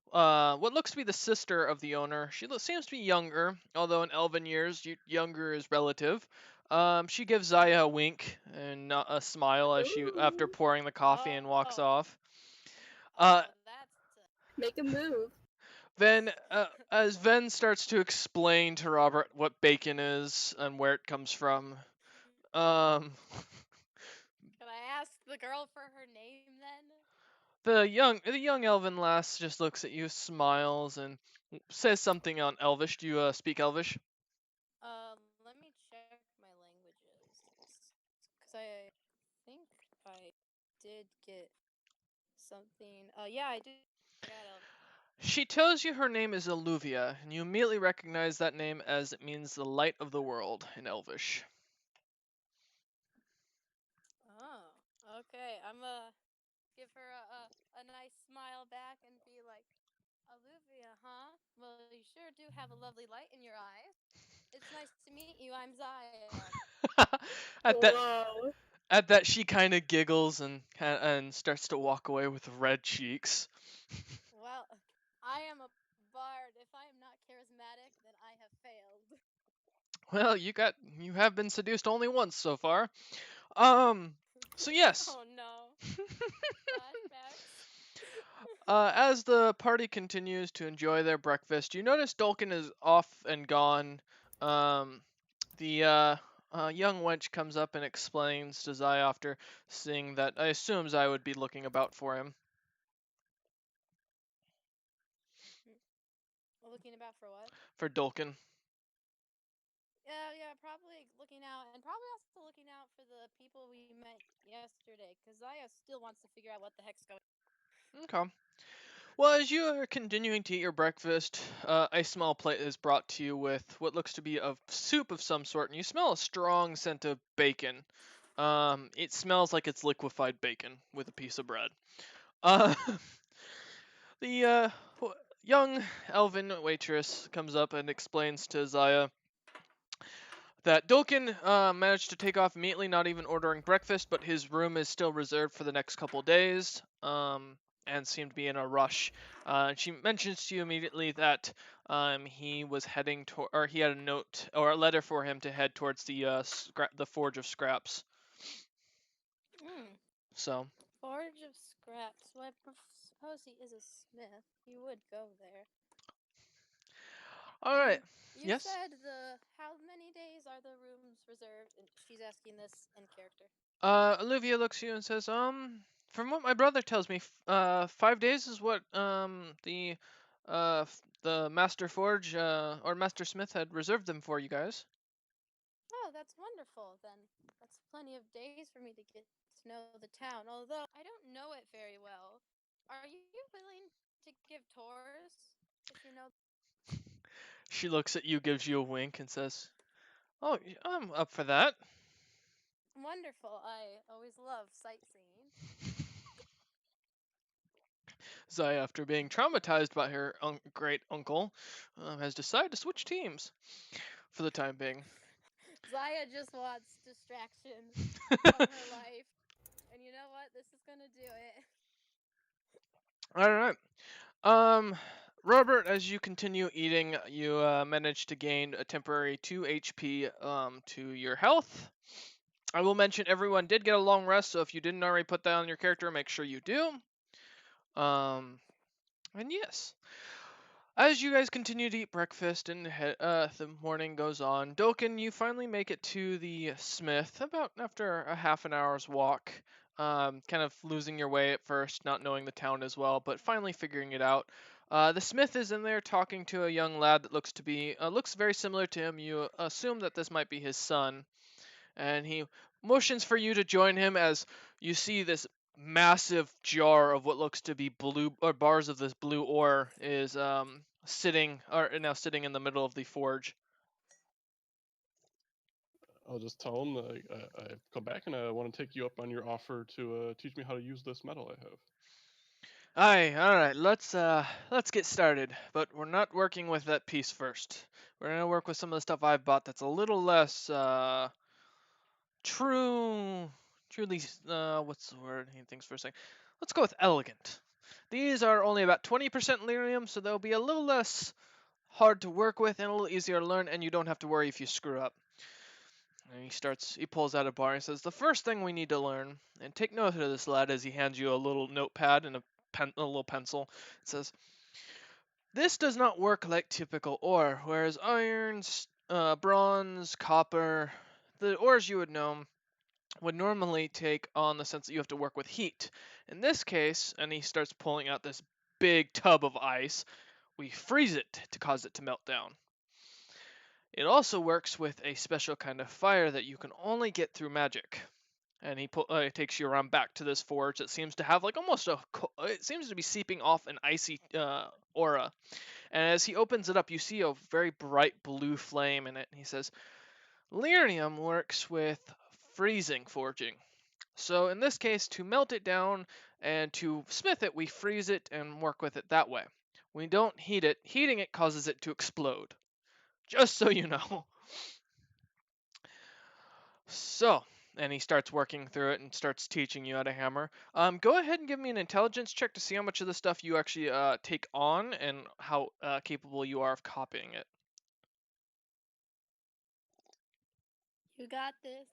what looks to be the sister of the owner. She seems to be younger, although in elven years, younger is relative. She gives Zaya a wink and a smile as after Ooh. pouring the coffee and walks Oh. off. Oh, that's Make a move. As Ven starts to explain to Robert what bacon is and where it comes from, um, Can I ask the girl for her name then? the young elven lass just looks at you, smiles, and says something on Elvish. Do you speak Elvish? Let me check my languages. Cause I think I did get something. Yeah, I do. Got She tells you her name is Alluvia, and you immediately recognize that name as it means the light of the world in Elvish. Oh, okay. I'm give her a nice smile back and be like, Olivia, huh? Well, you sure do have a lovely light in your eyes. It's nice to meet you. I'm Zaya. at that Whoa. at that she kind of giggles and starts to walk away with red cheeks. Well, I am a bard. If I am not charismatic, then I have failed. Well, you have been seduced only once so far. Um so yes. Oh no. Flashbacks. As the party continues to enjoy their breakfast, you notice Dolkin is off and gone. The young wench comes up and explains to Zai after seeing that I assume Zai would be looking about for him. Looking about for what? For Dolkin. Yeah, probably looking out, and probably also looking out for the people we met yesterday, because Zaya still wants to figure out what the heck's going. Okay. Well, as you are continuing to eat your breakfast, a small plate is brought to you with what looks to be a soup of some sort, and you smell a strong scent of bacon. It smells like it's liquefied bacon with a piece of bread. Uh, the young elven waitress comes up and explains to Zaya that Dolkin managed to take off immediately, not even ordering breakfast, but his room is still reserved for the next couple days, and seemed to be in a rush. She mentions to you immediately that he was heading to, or he had a note or a letter for him to head towards the Forge of Scraps. So, Forge of Scraps. Well, I suppose he is a smith. He would go there. all right. You Yes. said how many days are the rooms reserved? And she's asking this in character. Olivia looks at you and says, from what my brother tells me, 5 days is what the Master Forge or Master Smith had reserved them for you guys. Oh, that's wonderful. Then that's plenty of days for me to get to know the town. Although I don't know it very well. Are you willing to give tours? If you know. She looks at you, gives you a wink, and says, "Oh, I'm up for that." Wonderful. I always love sightseeing. Zai, after being traumatized by her great uncle, has decided to switch teams for the time being. Zaya just wants distraction from her life. And you know what? This is gonna do it. All right. Robert, as you continue eating, you manage to gain a temporary 2 HP to your health. I will mention everyone did get a long rest, so if you didn't already put that on your character, make sure you do. And yes, as you guys continue to eat breakfast and the morning goes on, Doken, you finally make it to the smith about after a half an hour's walk. Kind of losing your way at first, not knowing the town as well, but finally figuring it out. The smith is in there talking to a young lad that looks very similar to him. You assume that this might be his son, and he motions for you to join him as you see this massive jar of what looks to be blue or bars of this blue ore is now sitting in the middle of the forge. I'll just tell him I've come back and I want to take you up on your offer to teach me how to use this metal I have. Aye, all right. Let's get started. But we're not working with that piece first. We're gonna work with some of the stuff I've bought that's a little less truly what's the word? He thinks for a second. Let's go with elegant. These are only about 20% lyrium, so they'll be a little less hard to work with and a little easier to learn, and you don't have to worry if you screw up. And he pulls out a bar and says, "The first thing we need to learn, and take note of this, lad," as he hands you a little notepad and a little pencil. It says, This does not work like typical ore, whereas iron, bronze, copper, the ores you would know would normally take on the sense that you have to work with heat. In this case, and he starts pulling out this big tub of ice, we freeze it to cause it to melt down. It also works with a special kind of fire that you can only get through magic. And he takes you around back to this forge that seems to have like almost it seems to be seeping off an icy aura. And as he opens it up, you see a very bright blue flame in it. And he says, Lyrium works with freezing forging. So in this case, to melt it down and to smith it, we freeze it and work with it that way. We don't heat it. Heating it causes it to explode. Just so you know. So, and he starts working through it and starts teaching you how to hammer. Go ahead and give me an intelligence check to see how much of the stuff you actually take on and how capable you are of copying it. You got this.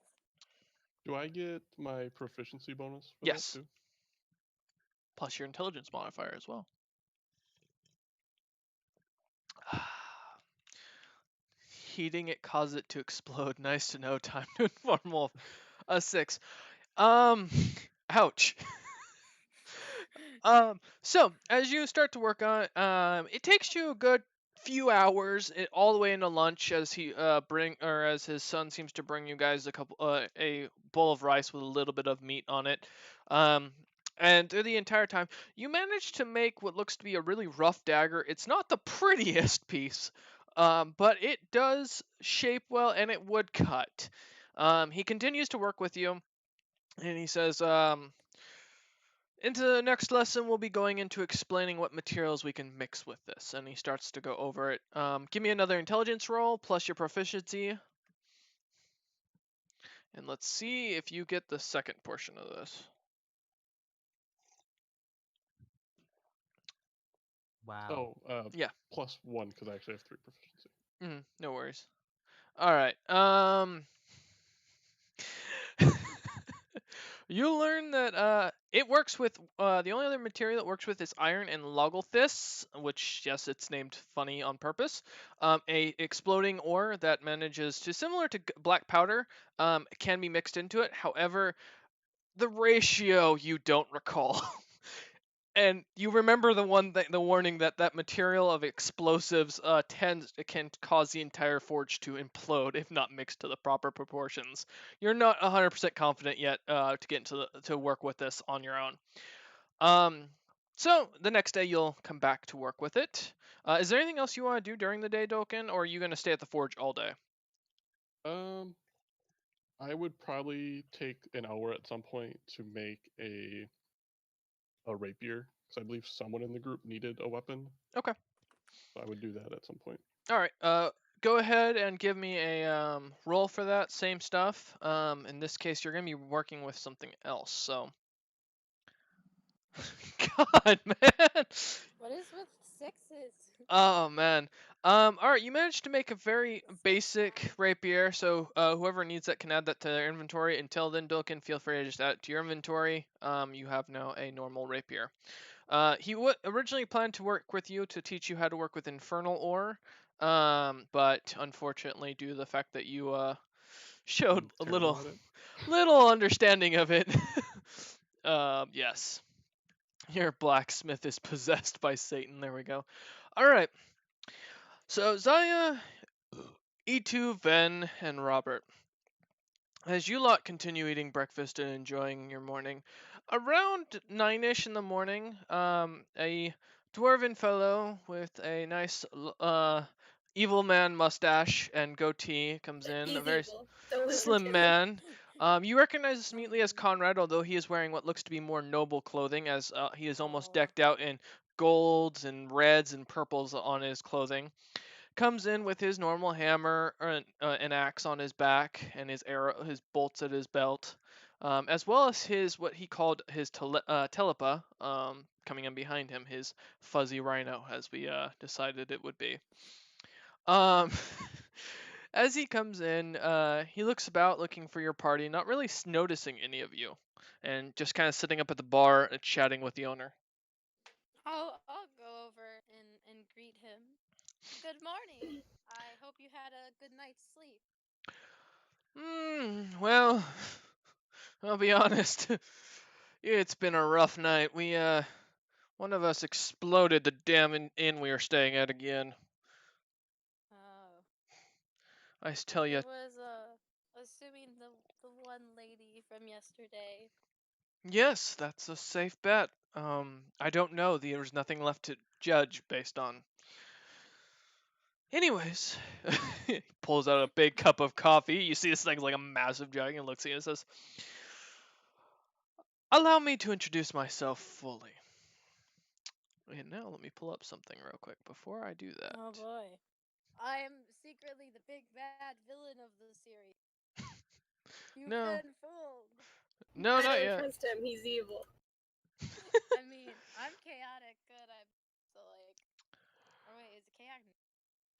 Do I get my proficiency bonus for Yes. that too? Plus your intelligence modifier as well. Heating it causes it to explode. Nice to know. Time to inform Wolf. A 6. Ouch. So as you start to work on it, it takes you a good few hours, all the way into lunch, as he as his son seems to bring you guys a bowl of rice with a little bit of meat on it. And through the entire time, you manage to make what looks to be a really rough dagger. It's not the prettiest piece, but it does shape well and it would cut. He continues to work with you, and he says, into the next lesson, we'll be going into explaining what materials we can mix with this. And he starts to go over it. Give me another intelligence roll plus your proficiency. And let's see if you get the second portion of this. Wow. Oh, Yeah. +1 because I actually have 3 proficiency. No worries. All right. You learn that it works with the only other material it works with is iron and logoliths, which, yes, it's named funny on purpose. A exploding ore that manages to, similar to black powder, can be mixed into it. However, the ratio you don't recall. And you remember the warning that material of explosives can cause the entire forge to implode if not mixed to the proper proportions. You're not 100% confident yet to get to work with this on your own. So the next day you'll come back to work with it. Is there anything else you want to do during the day, Doken, or are you going to stay at the forge all day? I would probably take an hour at some point to make a rapier, because I believe someone in the group needed a weapon. Okay. So I would do that at some point. All right. Go ahead and give me a roll for that. Same stuff. In this case, you're gonna be working with something else. So, God, man. What is with sixes? Oh man. All right. You managed to make a very basic rapier. So, whoever needs that can add that to their inventory. Until then, Doken, feel free to just add it to your inventory. You have now a normal rapier. He originally planned to work with you to teach you how to work with infernal ore, but unfortunately, due to the fact that you showed I'm a terrible at it. little understanding of it, yes, your blacksmith is possessed by Satan. There we go. All right. So Zaya, E2, Ven, and Robert. As you lot continue eating breakfast and enjoying your morning, around 9ish in the morning, a dwarven fellow with a nice evil man mustache and goatee comes in, a He's very evil. Don't listen slim to him. man. You recognize this immediately as Conrad, although he is wearing what looks to be more noble clothing, as he is almost Oh. decked out in golds and reds and purples on his clothing. Comes in with his normal hammer or an axe on his back and his bolts at his belt, as well as his what he called his telepa, coming in behind him, his fuzzy rhino, as we decided it would be. Um, as he comes in, he looks about looking for your party, not really noticing any of you, and just kind of sitting up at the bar chatting with the owner. I'll go over and greet him. Good morning. I hope you had a good night's sleep. Well, I'll be honest. It's been a rough night. One of us exploded the damn inn we were staying at again. Oh, I tell you, it was assuming the one lady from yesterday. yes, that's a safe bet. I don't know. There's nothing left to judge based on. Anyways, he pulls out a big cup of coffee. You see this thing's like a massive jug and looks at you and says, "Allow me to introduce myself fully." And now let me pull up something real quick before I do that. Oh boy. I am secretly the big bad villain of the series. You've No. been fooled. No, I not don't yet. trust him. He's evil. I mean, I'm chaotic good. I'm so like. Or wait, is it chaotic?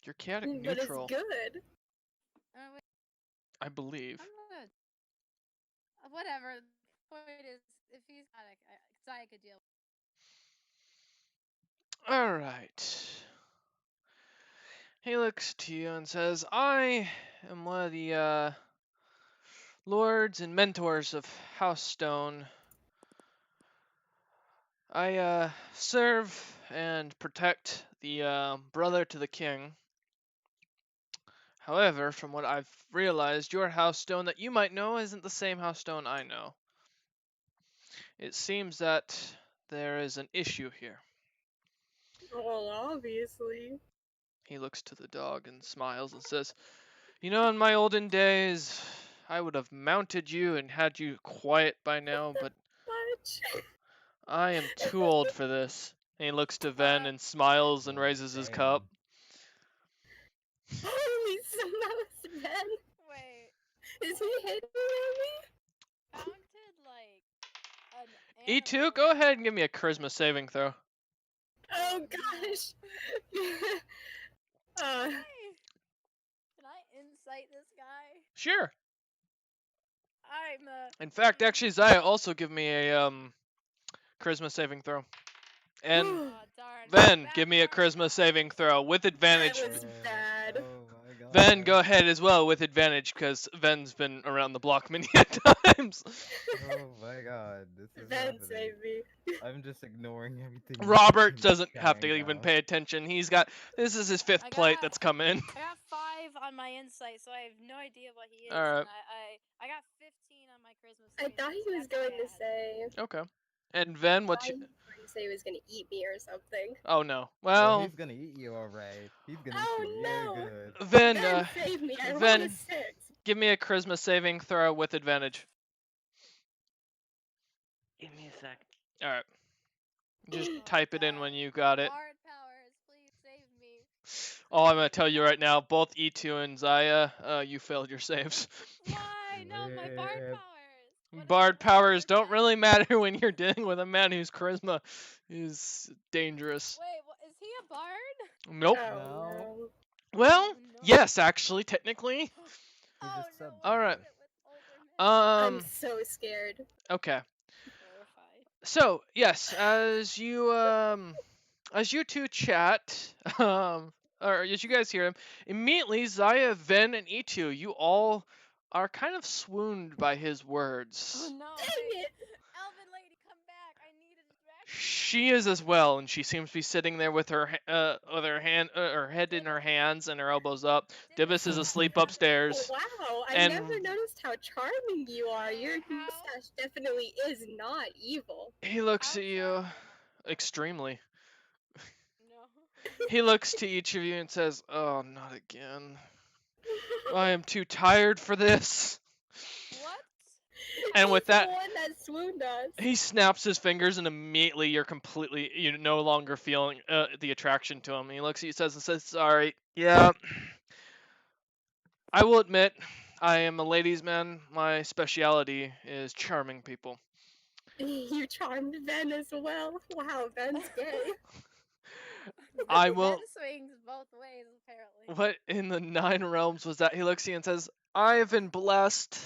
You're chaotic But it's neutral, good. Oh wait, I believe. I'm good. Whatever. Point is, if he's chaotic, I could deal. All right. He looks to you and says, "I am one of the lords and mentors of House Stone. I serve and protect the brother to the king. However, from what I've realized, your House Stone that you might know isn't the same House Stone I know. It seems that there is an issue here." Well, obviously. He looks to the dog and smiles and says, "You know, in my olden days, I would have mounted you and had you quiet by now, but Much. I am too old for this." And he looks to Ven and smiles and Oh, raises his damn. cup. Holy smokes, Ben. Wait, Is he hitting on me? mounted like an E2, animal. go ahead and give me a charisma saving throw. Oh gosh. Hey, can I insight this guy? Sure. I'm In fact, actually, Zaya, also give me a charisma saving throw. And Oh darn. Ven, Bad give me a part. charisma saving throw with advantage. That was bad. Oh my god. Ven, go ahead as well with advantage because Ven's been around the block many times. Oh my god, this is Ben happening. saved me. I'm just ignoring everything. Robert and doesn't have to counting even down. pay attention. This is his fifth I plate got- that's come in. I got 5 on my insight, so I have no idea what he is. Alright. And I got 15 on my charisma. I saving thought throw, he so was that's going to bad. say. Okay. And Ven, I what thought you? he was going to say he was going to eat me or something. Oh no. Oh, Well, he's gonna eat you, alright. He's gonna Oh, eat you no. real good. Ven, Ben saved me. I rolled a Ven, 6. give me a charisma saving throw with advantage. Give me a sec. All right. Just Oh, type it in God. when you got it. Bard powers, please save me. Oh, I'm gonna tell you right now, both E2 and Zaya, you failed your saves. Why? No, my bard Rip. powers. What is Bard it? powers don't Vortex? really matter when you're dealing with a man whose charisma is dangerous. Wait, is he a bard? Nope. Oh, No. no. Well, Oh, no. yes, actually, technically. He's Oh a no. sub what Alright. is it with older men? I'm so scared. Okay. Terrified. So, yes, as you two chat, or as you guys hear him, immediately Zaya, Ven, and E2, you all are kind of swooned by his Oh words. no. Dang Wait. it. Elven lady, come back. I need a distraction. She is as well, and she seems to be sitting there with her her head in her hands and her elbows up. Dibus is asleep upstairs. Wow, I And- never noticed how charming you are. Your How? mustache definitely is not evil. He looks How at you charming. extremely. No. He looks to each of you and says, "Oh, not again. I am too tired for this." What? And with He's that, the one that swooned us. he snaps his fingers, and immediately you're no longer feeling the attraction to him. He looks at you, says, "Sorry, yeah. I will admit, I am a ladies' man. My speciality is charming people." You charmed Ben as well. Wow, Ben's gay. I will. Ben swings both ways, apparently. What in the 9 realms was that? He looks at you and says, "I have been blessed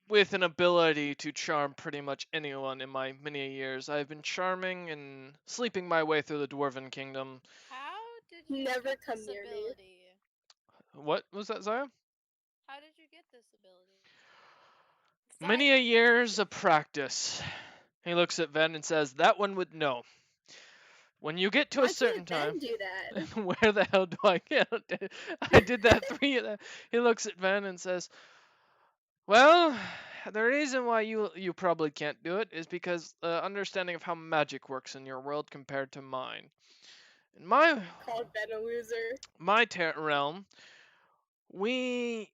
with an ability to charm pretty much anyone in my many years. I've been charming and sleeping my way through the Dwarven Kingdom. How did you Never get come this near me. ability? What was that, Zaya? How did you get this ability? Many a years of practice. He looks at Ven and says, "That one would know. When you get to Why a certain can't Ben time, do that? where the hell do I get? I did that 3. He looks at Ven and says, "Well, the reason why you probably can't do it is because understanding of how magic works in your world compared to mine. In Called Ben a loser. my realm, we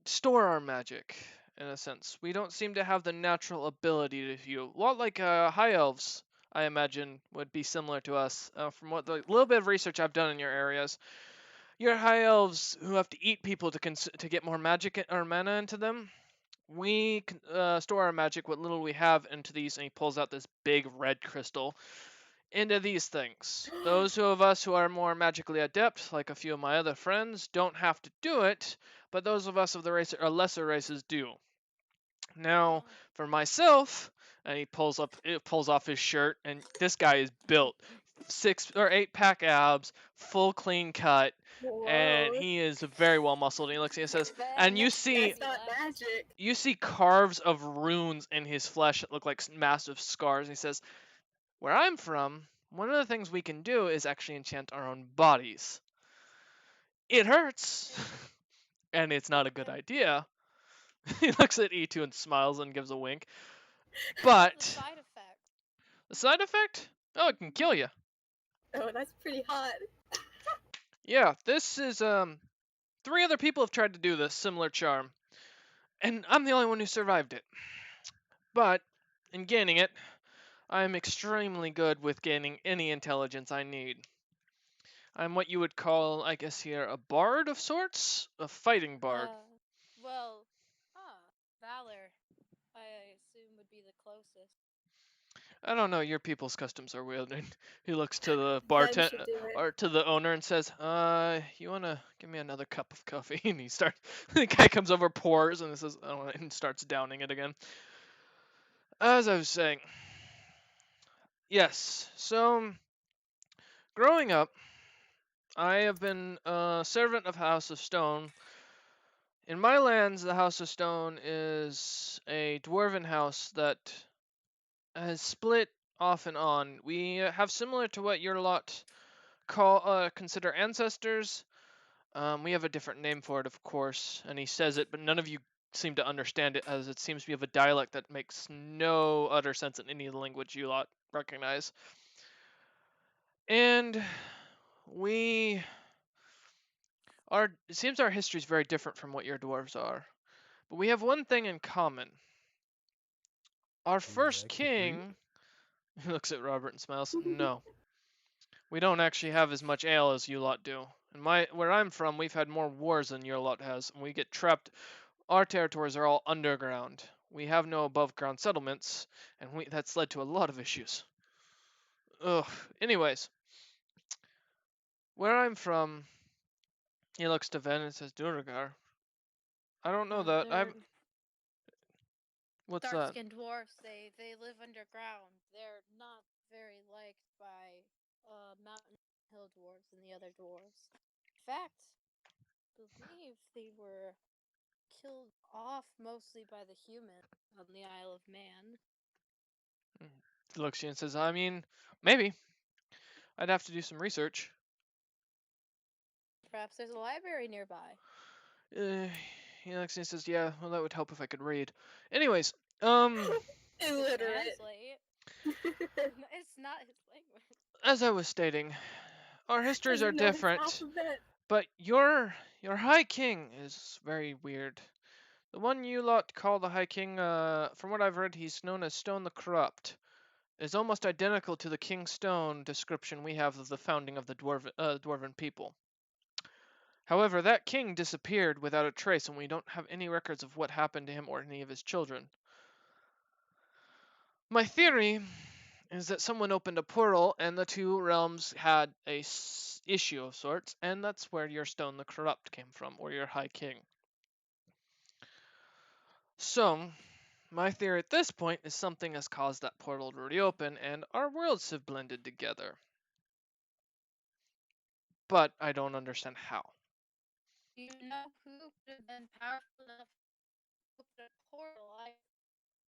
store our magic in a sense. We don't seem to have the natural ability to heal. A lot like high elves, I imagine, would be similar to us. From what the little bit of research I've done in your areas, your high elves who have to eat people to get more magic or mana into them. We store our magic, what little we have, into these, and he pulls out this big red crystal into these things. Those of us who are more magically adept, like a few of my other friends, don't have to do it, but those of us of the race or lesser races do. Now, for myself, and he pulls off his shirt, and this guy is built 6 or 8 pack abs, full clean cut, and Whoa. he is very well muscled. And he looks and he says, and you see That's not magic. you see carves of runes in his flesh that look like massive scars. And he says, "Where I'm from, one of the things we can do is actually enchant our own bodies. It hurts, and it's not a good idea." He looks at E2 and smiles and gives a wink. But side effect. the side effect? Oh, it can kill you. Oh, that's pretty hot. Yeah, this is 3 other people have tried to do this similar charm, and I'm the only one who survived it. But in gaining it, I'm extremely good with gaining any intelligence I need. I'm what you would call, I guess here, a bard of sorts? A fighting bard. Well, Valor, I assume, would be the closest. I don't know, your people's customs are weird. And he looks to the Ben should bartender do it. or to the owner and says, you wanna give me another cup of coffee?" And he starts the guy comes over, pours, and says, "Oh," and starts downing it again. As I was saying, yes, so growing up, I have been a servant of House of Stone. In my lands, the House of Stone is a dwarven house that has split off and on. We have similar to what your lot consider ancestors. We have a different name for it, of course, and he says it, but none of you seem to understand it, as it seems to be of a dialect that makes no utter sense in any of the language you lot recognize. And we it seems our history is very different from what your dwarves are, but we have one thing in common. Our first like to drink? king, he looks at Robert and smiles. No, we don't actually have as much ale as you lot do. And where I'm from, we've had more wars than your lot has, and we get trapped. Our territories are all underground. We have no above ground settlements, and that's led to a lot of issues. Ugh. Anyways, where I'm from, he looks to Ven and says, "Duergar." I don't know that. What's that? Dark-skinned dwarfs. They live underground. They're not very liked by mountain hill dwarves and the other dwarves. In fact, I believe they were killed off mostly by the humans on the Isle of Man. He looks at you and says, "I mean, maybe. I'd have to do some research." Perhaps there's a library nearby. He looks and says, "Yeah, well, that would help if I could read." Anyways, Illiterate. Translate. It's not his language. as I was stating, our histories are Doesn't know his different, alphabet. but your High King is very weird. The one you lot call the High King, from what I've read, he's known as Stone the Corrupt, is almost identical to the King Stone description we have of the founding of the Dwarven people. However, that king disappeared without a trace, and we don't have any records of what happened to him or any of his children. My theory is that someone opened a portal and the two realms had a issue of sorts, and that's where your Stone the Corrupt came from, or your High King. So, my theory at this point is something has caused that portal to reopen and our worlds have blended together. But I don't understand how. Do you know who could have been powerful enough to open a portal? I've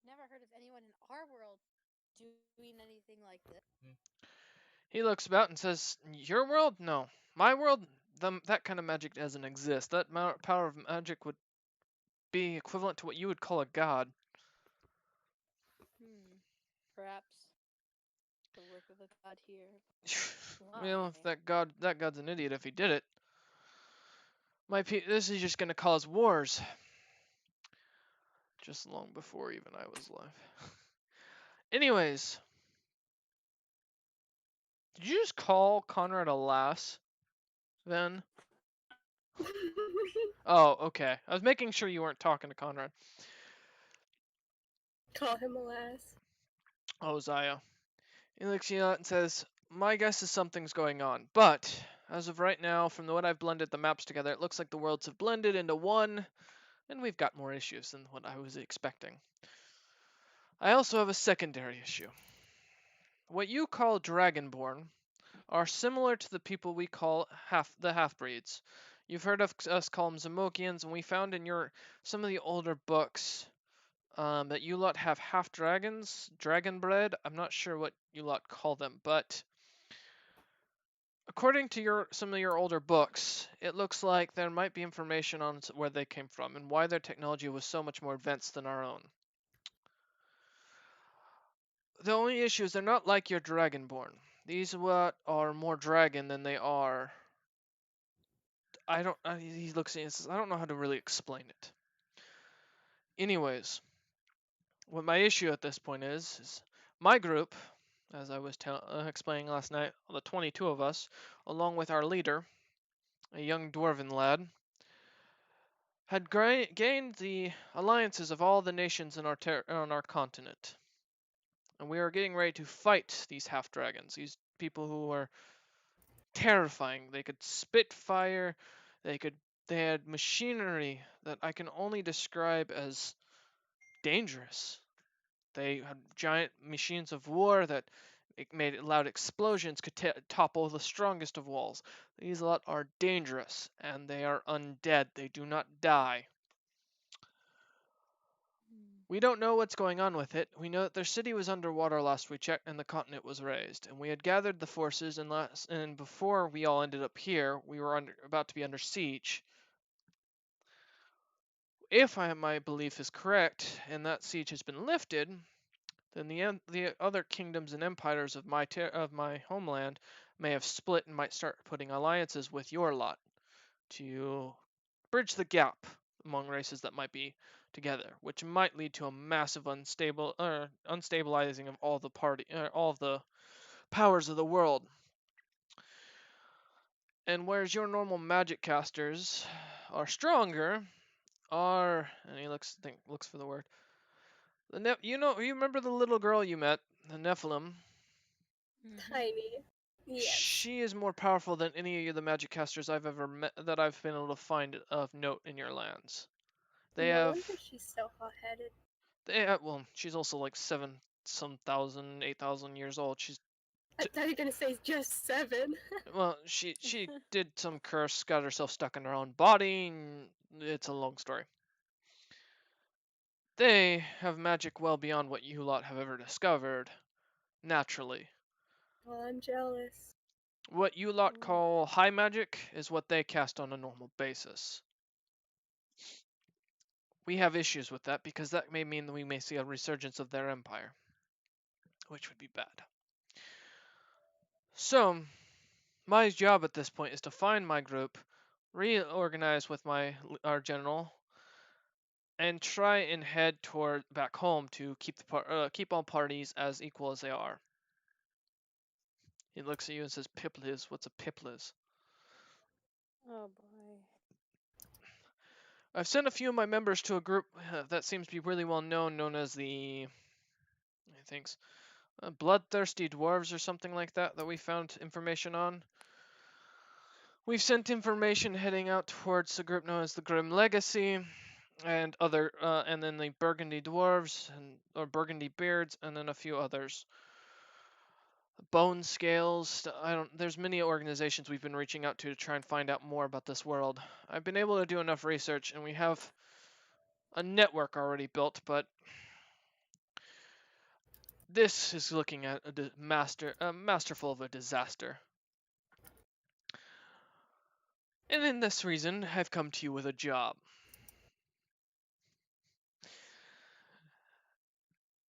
never heard of anyone in our world doing anything like this. He looks about and says, "Your world? No. My world? That kind of magic doesn't exist. That power of magic would be equivalent to what you would call a god." Perhaps the work of a god here. Well, if Why? that god's an idiot if he did it. This is just gonna cause wars. Just long before even I was alive. Anyways, did you just call Conrad a lass? Then? Oh, okay. I was making sure you weren't talking to Conrad. Call him a lass. Oh, Zaya. He looks you out and says, "My guess is something's going on, but as of right now, from what I've blended the maps together, it looks like the worlds have blended into one, and we've got more issues than what I was expecting. I also have a secondary issue. What you call Dragonborn are similar to the people we call the half-breeds. You've heard of us call them Zamokians, and we found in some of the older books that you lot have half dragons, dragon bred. I'm not sure what you lot call them, but according to some of your older books, it looks like there might be information on where they came from and why their technology was so much more advanced than our own. The only issue is they're not like your Dragonborn. These are more dragon than they are. He looks at me and says, I don't know how to really explain it. Anyways, what my issue at this point is my group, as I was explaining last night, the 22 of us, along with our leader, a young dwarven lad, had gained the alliances of all the nations on our continent. And we are getting ready to fight these half-dragons, these people who were terrifying. They could spit fire, they had machinery that I can only describe as dangerous. They had giant machines of war that made loud explosions, could topple the strongest of walls. These lot are dangerous, and they are undead. They do not die. We don't know what's going on with it. We know that their city was underwater last we checked, and the continent was raised. And we had gathered the forces, and before we all ended up here, we were about to be under siege. If my belief is correct, and that siege has been lifted, then the other kingdoms and empires of my homeland may have split and might start putting alliances with your lot to bridge the gap among races that might be together, which might lead to a massive unstabilizing of all of the powers of the world. And whereas your normal magic casters are stronger, and he looks for the word. You remember the little girl you met, the Nephilim? Tiny. Yes. She is more powerful than any of the magic casters I've ever met that I've been able to find of note in your lands. No wonder she's so hot-headed. She's also like 8,000 years old. I thought you were gonna say just 7. Well, she did some curse, got herself stuck in her own body, and it's a long story. They have magic well beyond what you lot have ever discovered, naturally. Well, I'm jealous. What you lot call high magic is what they cast on a normal basis. We have issues with that because that may mean that we may see a resurgence of their empire, which would be bad. So, my job at this point is to find my group, reorganize with our general, and try and head back home to keep all parties as equal as they are. He looks at you and says, "Piplis, what's a Piplis?" Oh boy. I've sent a few of my members to a group that seems to be really well known as the, I think, Bloodthirsty Dwarves or something like that we found information on. We've sent information heading out towards a group known as the Grim Legacy, and then the Burgundy dwarves or Burgundy beards, and then a few others. Bone scales. There's many organizations we've been reaching out to try and find out more about this world. I've been able to do enough research, and we have a network already built, but this is looking at masterful of a disaster. And in this reason, I've come to you with a job.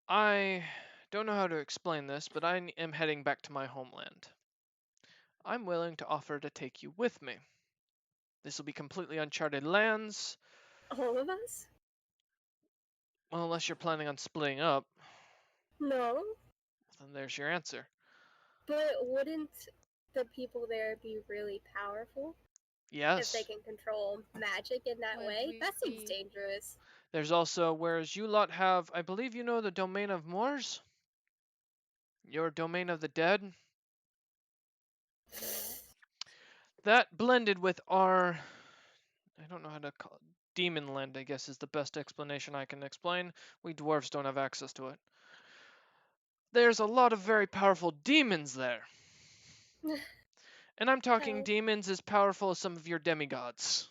I don't know how to explain this, but I am heading back to my homeland. I'm willing to offer to take you with me. This will be completely uncharted lands. All of us? Well, unless you're planning on splitting up, No. then there's your answer. But wouldn't the people there be really powerful? If they Yes. can control magic in that Would way? we That seems be- dangerous. There's also, whereas you lot have, I believe you know the domain of Moors? Your domain of the dead? Yes. That blended with our, I don't know how to call it, demon land, I guess is the best explanation I can explain. We dwarves don't have access to it. There's a lot of very powerful demons there. And I'm talking Oh. demons as powerful as some of your demigods.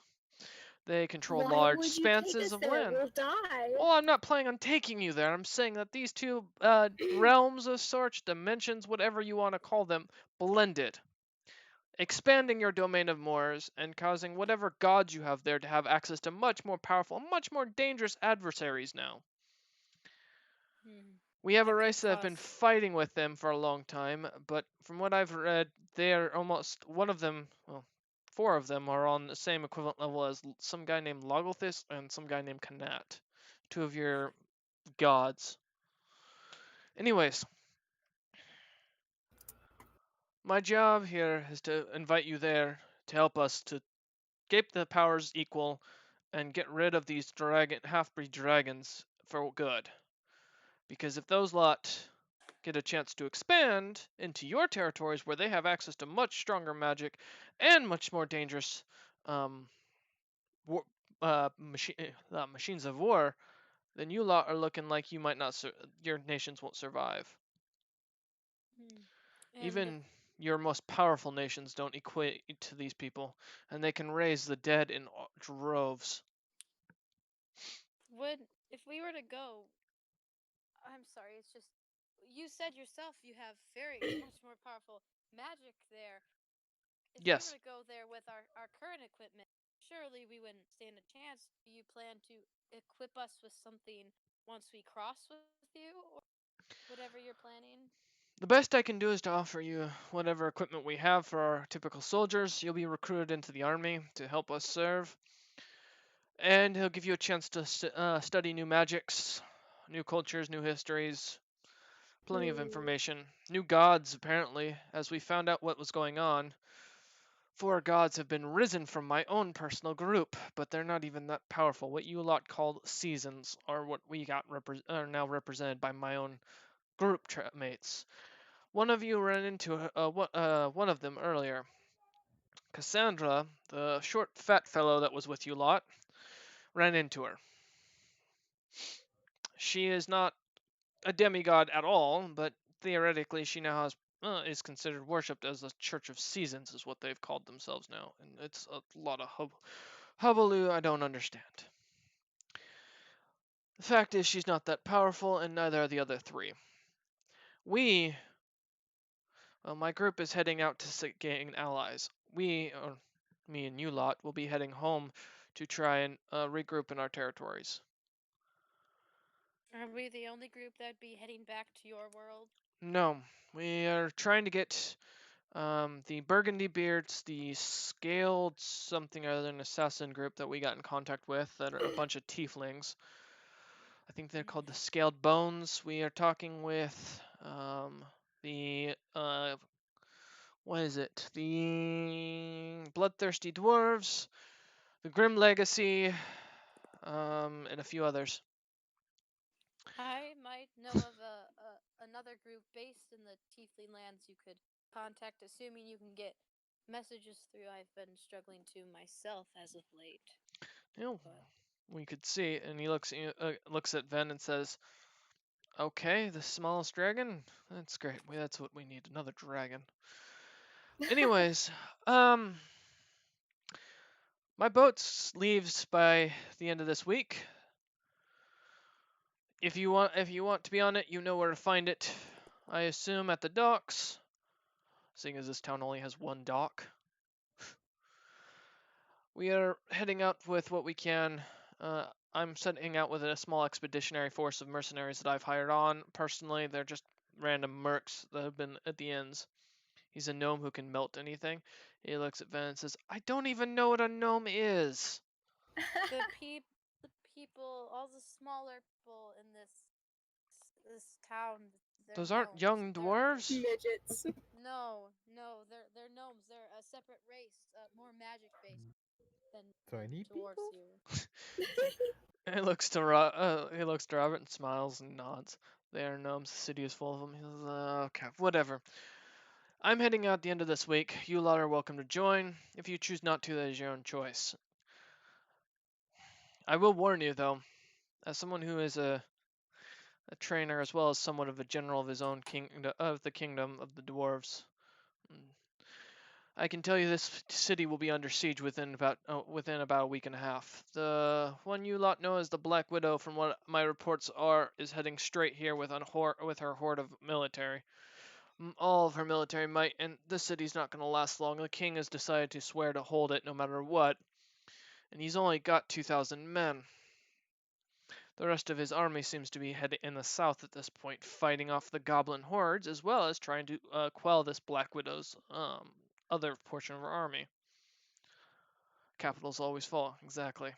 They control Why large would you take expanses us of there? land. We'll die. Well, I'm not planning on taking you there. I'm saying that these two realms of sorts, dimensions, whatever you want to call them, blended. Expanding your domain of Moors and causing whatever gods you have there to have access to much more powerful, much more dangerous adversaries now. We have a That could race that have been cause- fighting with them for a long time, but from what I've read, they're almost one of them. Well, four of them are on the same equivalent level as some guy named Logolthus and some guy named Kanat, two of your gods. Anyways, my job here is to invite you there to help us to keep the powers equal and get rid of these half-breed dragons for good. Because if those lot get a chance to expand into your territories where they have access to much stronger magic and much more dangerous machines of war, then you lot are looking like you might not. Your nations won't survive. And Even your most powerful nations don't equate to these people, and they can raise the dead in droves. if we were to go, I'm sorry, it's just you said yourself you have very much more powerful magic there. If we Yes. were to go there with our current equipment, surely we wouldn't stand a chance. Do you plan to equip us with something once we cross with you, or whatever you're planning? The best I can do is to offer you whatever equipment we have for our typical soldiers. You'll be recruited into the army to help us serve. And he'll give you a chance to study new magics, new cultures, new histories, plenty of information. New gods, apparently, as we found out what was going on. 4 gods have been risen from my own personal group, but they're not even that powerful. What you lot called seasons are what we got are now represented by my own group mates. One of you ran into one of them earlier. Cassandra, the short, fat fellow that was with you lot, ran into her. She is not a demigod at all, but theoretically she now is considered worshipped as a Church of Seasons, is what they've called themselves now, and it's a lot of hubbub I don't understand. The fact is she's not that powerful, and neither are the other 3. My group is heading out to gain allies. Me and you lot, will be heading home to try and regroup in our territories. Are we the only group that'd be heading back to your world? No, we are trying to get the Burgundy Beards, the Scaled something other than assassin group that we got in contact with, that are a bunch of tieflings. I think they're called the Scaled Bones. We are talking with the what is it? The Bloodthirsty Dwarves, the Grim Legacy, and a few others. I might know of another group based in the Tiefling lands you could contact, assuming you can get messages through. I've been struggling to myself as of late. You know, But we could see. And he looks at Ven and says, "Okay, the smallest dragon. That's great. That's what we need. Another dragon." Anyways, my boat leaves by the end of this week. If you want to be on it, you know where to find it. I assume at the docks, seeing as this town only has one dock. We are heading out with what we can. I'm setting out with a small expeditionary force of mercenaries that I've hired on. Personally, they're just random mercs that have been at the inns. He's a gnome who can melt anything. He looks at Ven and says, "I don't even know what a gnome is." The people, all the smaller people in this town, they're Those aren't gnomes. young They're dwarves. Midgets. no, they're gnomes. They're a separate race, more magic based than Tiny dwarves people? here. He looks to Robert and smiles and nods. They are gnomes. The city is full of them. He says, "Okay, whatever. I'm heading out at the end of this week. You lot are welcome to join. If you choose not to, that is your own choice. I will warn you, though, as someone who is a trainer as well as somewhat of a general of his own the kingdom of the dwarves. I can tell you this city will be under siege within about a week and a half. The one you lot know as the Black Widow, from what my reports are, is heading straight here with her horde of military. All of her military might, and this city's not going to last long. The king has decided to swear to hold it no matter what, and he's only got 2,000 men. The rest of his army seems to be heading in the south at this point, fighting off the goblin hordes, as well as trying to quell this Black Widow's other portion of her army. Capitals always fall, exactly.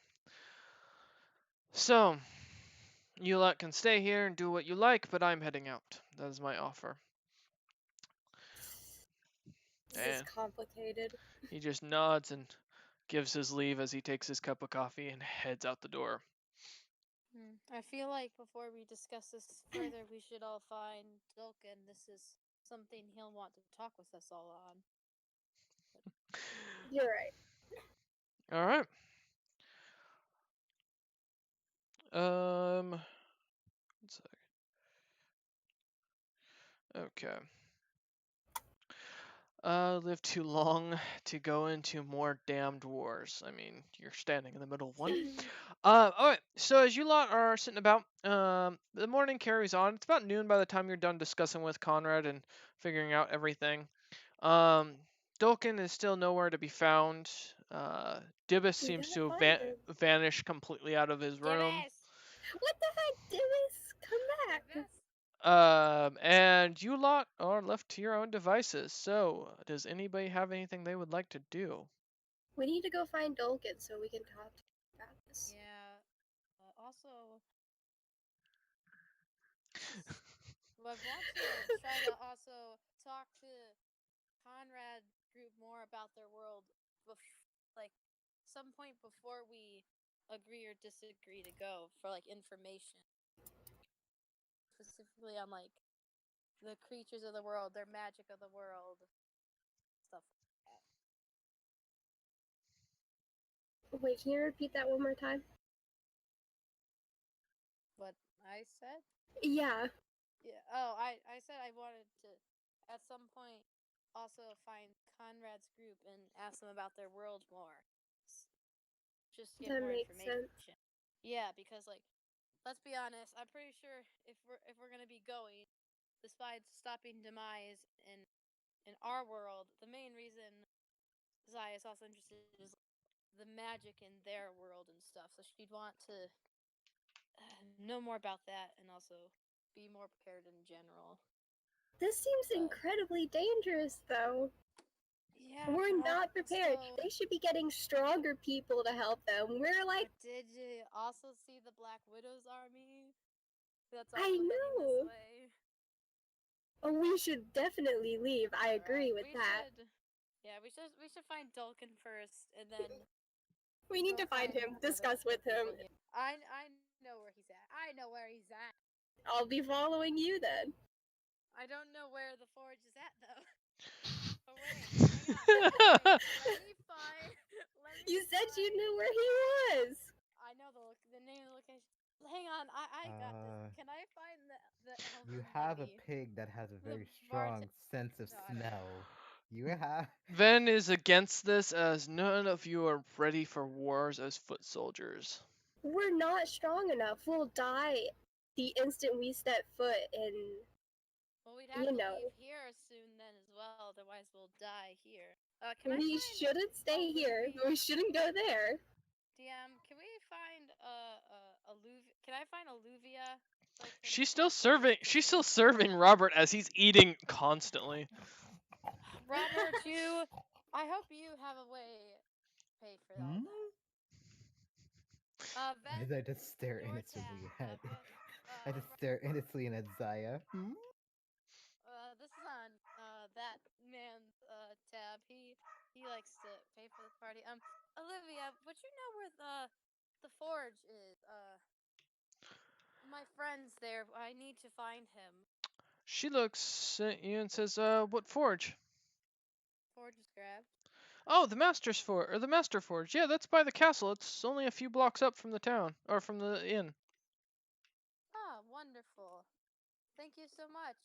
So, you lot can stay here and do what you like, but I'm heading out. That is my offer. This is complicated. He just nods and gives his leave as he takes his cup of coffee and heads out the door. I feel like before we discuss this further, we should all find Dulkin. This is something he'll want to talk with us all on. You're right. All right. One second. Okay. Live too long to go into more damned wars. I mean, you're standing in the middle of one. Alright, so as you lot are sitting about, the morning carries on. It's about noon by the time you're done discussing with Conrad and figuring out everything. Dulkin is still nowhere to be found. Dibbis seems to have vanished completely out of his room. What the heck, Dibbis? Come back. And you lot are left to your own devices. So, does anybody have anything they would like to do? We need to go find Dulkin so we can talk about this. Yeah. Also, I want to try to also talk to Conrad group more about their world, like some point before we agree or disagree to go for like information, specifically on like the creatures of the world, their magic of the world, stuff like that. Wait, can you repeat that one more time? What I said? Yeah. Yeah. Oh, I said I wanted to at some point also find Conrad's group and ask them about their world more. Just get That more makes information. Yeah, because like, let's be honest, I'm pretty sure if we're gonna be going, besides stopping demise in our world, the main reason Zaya is also interested is the magic in their world and stuff. So she'd want to know more about that and also be more prepared in general. This seems incredibly dangerous, though. Yeah, we're not prepared. also, They should be getting stronger people to help them. We're like, but did you also see the Black Widow's army? That's I also heading know. this way. Oh, we should definitely leave. I agree with that. Yeah, we should find Dulkin first, and then We need to find him, discuss with him. I know where he's at. I know where he's at. I'll be following you then. I don't know where the forge is at though. Oh wait, hang on. Let me find. You said you knew where he was. I know name the location. Hang on, I got this. Uh, Can I find the elven You have a lady? pig that has a The very strong sense of daughter. smell. You have. Ven is against this as none of you are ready for wars as foot soldiers. We're not strong enough. We'll die the instant we step foot in. Well, we'd have You to know. leave here soon then as well, otherwise we'll die here. Can I We find shouldn't stay here, Olivia? but we shouldn't go there. DM, can we find Can I find Olivia? So I can She's still ask her serving. this She's still question? serving Robert as he's eating constantly. Robert, I hope you have a way to pay for all Hmm? that. Ven, As I just stare your innocently tab. at. I just stare innocently at Zaya. Hmm? This is on that man's tab. He likes to pay for the party. Olivia, would you know where the forge is? My friend's there. I need to find him. She looks at you and says, what forge? Forge is grabbed. Oh, the Master's Forge, or the Master Forge. Yeah, that's by the castle. It's only a few blocks up from the town, or from the inn. Ah, wonderful. Thank you so much.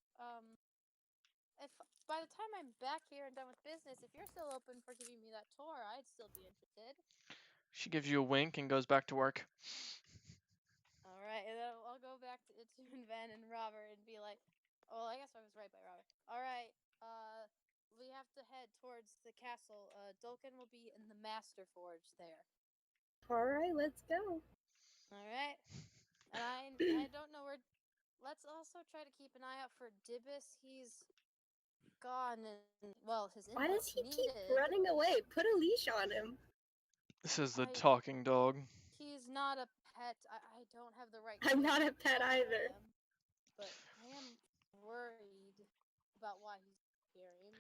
If by the time I'm back here and done with business, if you're still open for giving me that tour, I'd still be interested. She gives you a wink and goes back to work. All right, and then I'll go back to Van and Robert and be like, "Oh, I guess I was right by Robert. All right, we have to head towards the castle. Dolken will be in the Master Forge there. Alright, let's go. All right, and I don't know where. Let's also try to keep an eye out for Dibus. He's gone, and well, his Why does input's he keep needed. running away? Put a leash on him. This is the I- talking dog. He's not a pet. I don't have the right. I'm not to a pet follow either. him, but I am worried about why he's disappearing.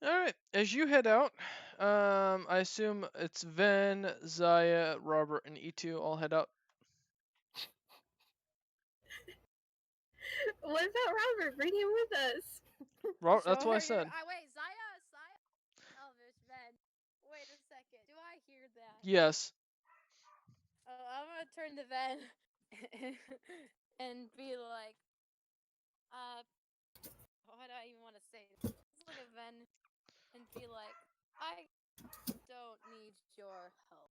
Alright, as you head out, I assume it's Ven, Zaya, Robert, and E2 all head out. What about Robert? Bring him with us. That's what I Sure, said. wait, Zaya. Elvish, Ben. Wait a second. Do I hear that? Yes. Oh, I'm gonna turn to Ben and be like, what do I even want to say? Let's look at Ben and be like, I don't need your help.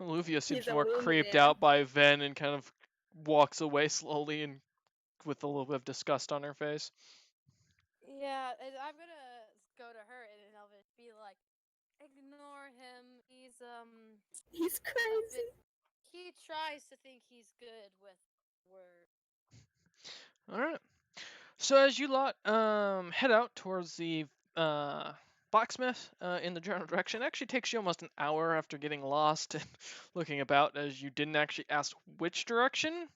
Olivia seems He's a more wounded creeped man. out by Ven and kind of walks away slowly and with a little bit of disgust on her face. Yeah, and I'm gonna go to her and Elvish be like, ignore him. He's crazy. He tries to think he's good with words. Alright. So as you lot head out towards the blacksmith in the general direction, it actually takes you almost an hour after getting lost and looking about, as you didn't actually ask which direction.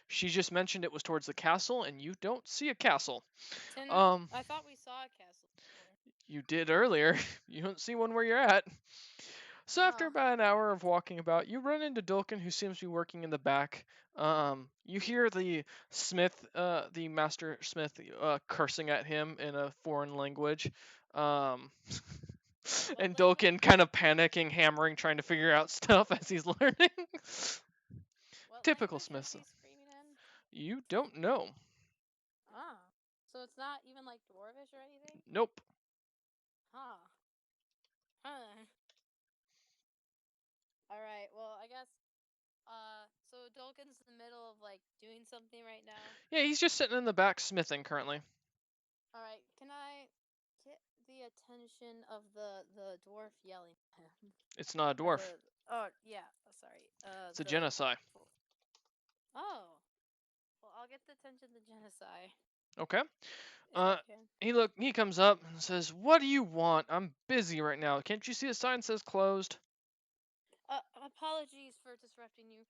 She just mentioned it was towards the castle, and you don't see a castle. I thought we saw a castle before. You did earlier. You don't see one where you're at. So after Oh. about an hour of walking about, you run into Dulkin, who seems to be working in the back. You hear the smith, the master smith, cursing at him in a foreign language. And language? Dulkin kind of panicking, hammering, trying to figure out stuff as he's learning. What Typical language smiths. is he screaming in? You don't know. Ah. So it's not even like Dwarvish or anything? Nope. Huh. Alright, well, I guess, so Dolkin's in the middle of, like, doing something right now. Yeah, he's just sitting in the back smithing currently. Alright, can I get the attention of the dwarf yelling at him? It's not a dwarf. Oh, yeah, sorry. It's a genocide. Oh. Well, I'll get the attention of the genocide. Okay. if I can. He comes up and says, "What do you want? I'm busy right now. Can't you see the sign says closed?" Apologies for disrupting you,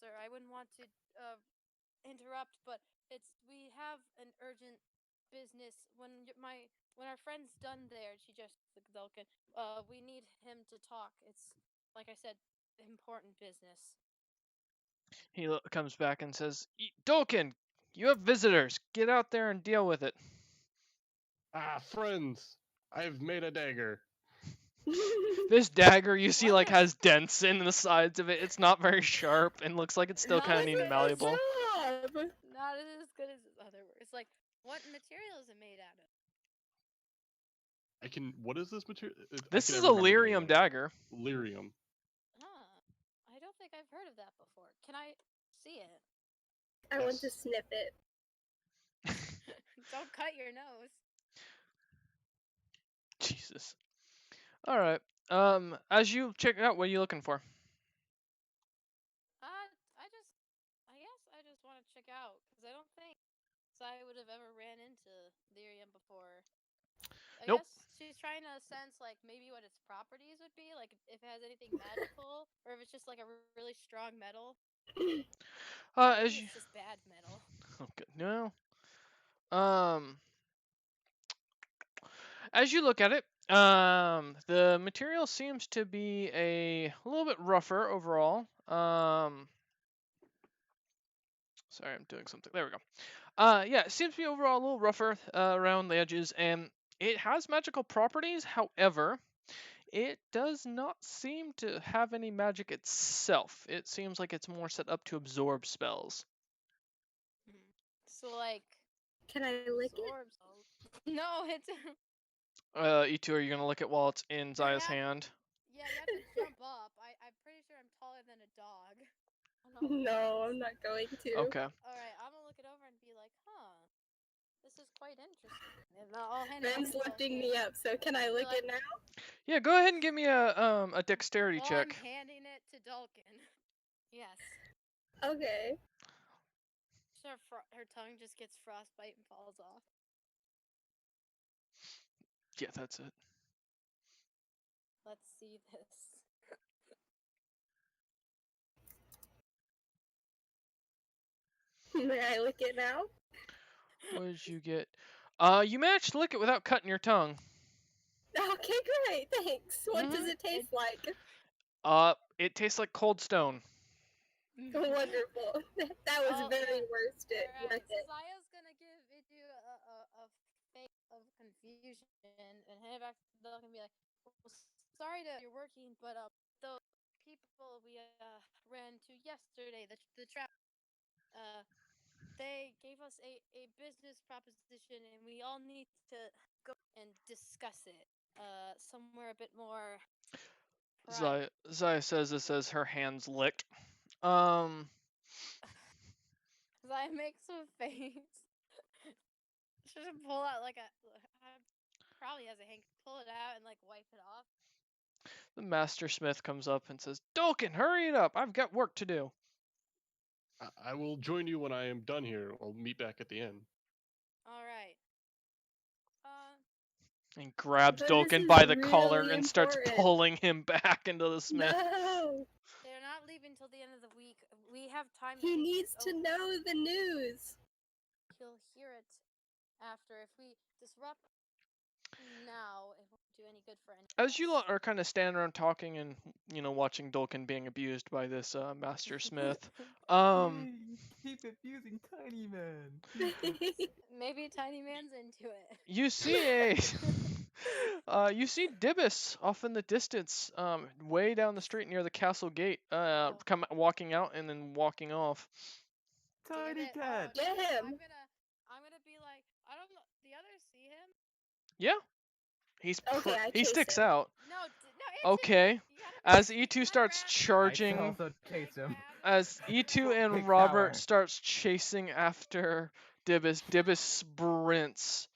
sir. I wouldn't want to interrupt, but we have an urgent business. When our friend's done there, she just Dolkin. We need him to talk. It's like I said, important business. He comes back and says, "Dolkin, you have visitors. Get out there and deal with it." Ah, friends! I've made a dagger. This dagger you see What like the- has dents in the sides of it. It's not very sharp and looks like it's still Not kind of as neat good and as malleable. Job. Not as good as his other work. It's like, what material is it made out of? I can. What is this material? This is a lyrium dagger. Lyrium. Huh. I don't think I've heard of that before. Can I see it? I want to Yes. sniff it. Don't cut your nose. Jesus. All right. As you check it out, what are you looking for? I guess I just want to check out because I don't think I would have ever ran into lyrium before. I Nope. guess she's trying to sense like maybe what its properties would be, like if it has anything magical, or if it's just like a really strong metal. As Maybe you. it's just bad metal. Okay. No. As you look at it, the material seems to be a little bit rougher overall. Sorry, I'm doing something. There we go. Yeah, it seems to be overall a little rougher around the edges, and it has magical properties. However, it does not seem to have any magic itself. It seems like it's more set up to absorb spells. So like Can I lick it? absorbs. No, it's E2, are you gonna lick it while it's in Zaya's have- hand? yeah. You have to jump up. I'm pretty sure I'm taller than a dog. No, I'm not going to. Okay. All right, I'm gonna look it over and be like, huh, this is quite interesting. And I'll hand it Ben's over to lifting Dolphin. me up, so can I lick it now? Yeah, go ahead and give me a dexterity Well, check. I'm handing it to Dulkin. Yes. Okay. So her tongue just gets frostbite and falls off. Yeah, that's it. Let's see this. May I lick it now? What did you get? You managed to lick it without cutting your tongue. Okay, great. Thanks. What does it taste like? It tastes like cold stone. Wonderful. That was Oh, very yeah. worth it. Alright, Worth so it. Zaya's gonna give Idu a fake of confusion and hand it back to Dulkin and be like, well, sorry that you're working, but the people we ran to yesterday, the trap, they gave us a business proposition and we all need to go and discuss it somewhere a bit more private. Zaya says this as her hands licked. Zaya makes a face. Should pull out like probably has a hank, pull it out and like wipe it off. The Master Smith comes up and says, Dulkin, hurry it up. I've got work to do. I will join you when I am done here. I'll meet back at the end. All right. And grabs But Dulkin this by is the collar really and starts important. pulling him back into the smith. No! They're not leaving till the end of the week. We have time. He to think needs this to over. know the news. He'll hear it after. If we disrupt now, it won't do any good for anyone. As you lot are kind of standing around talking and, watching Dulkin being abused by this Master Smith, Keep abusing Tiny Man. Maybe Tiny Man's into it. you see you see Dibus off in the distance, way down the street near the castle gate, come walking out and then walking off. Tiny Damn it, Cat. Get him. I'm gonna be like, I don't know. The others see him? Yeah, Okay, I he chase sticks him. out. No, no. Okay, as E2 starts I charging, also chase him. as E2 and Big Robert power. starts chasing after Dibus, Dibus sprints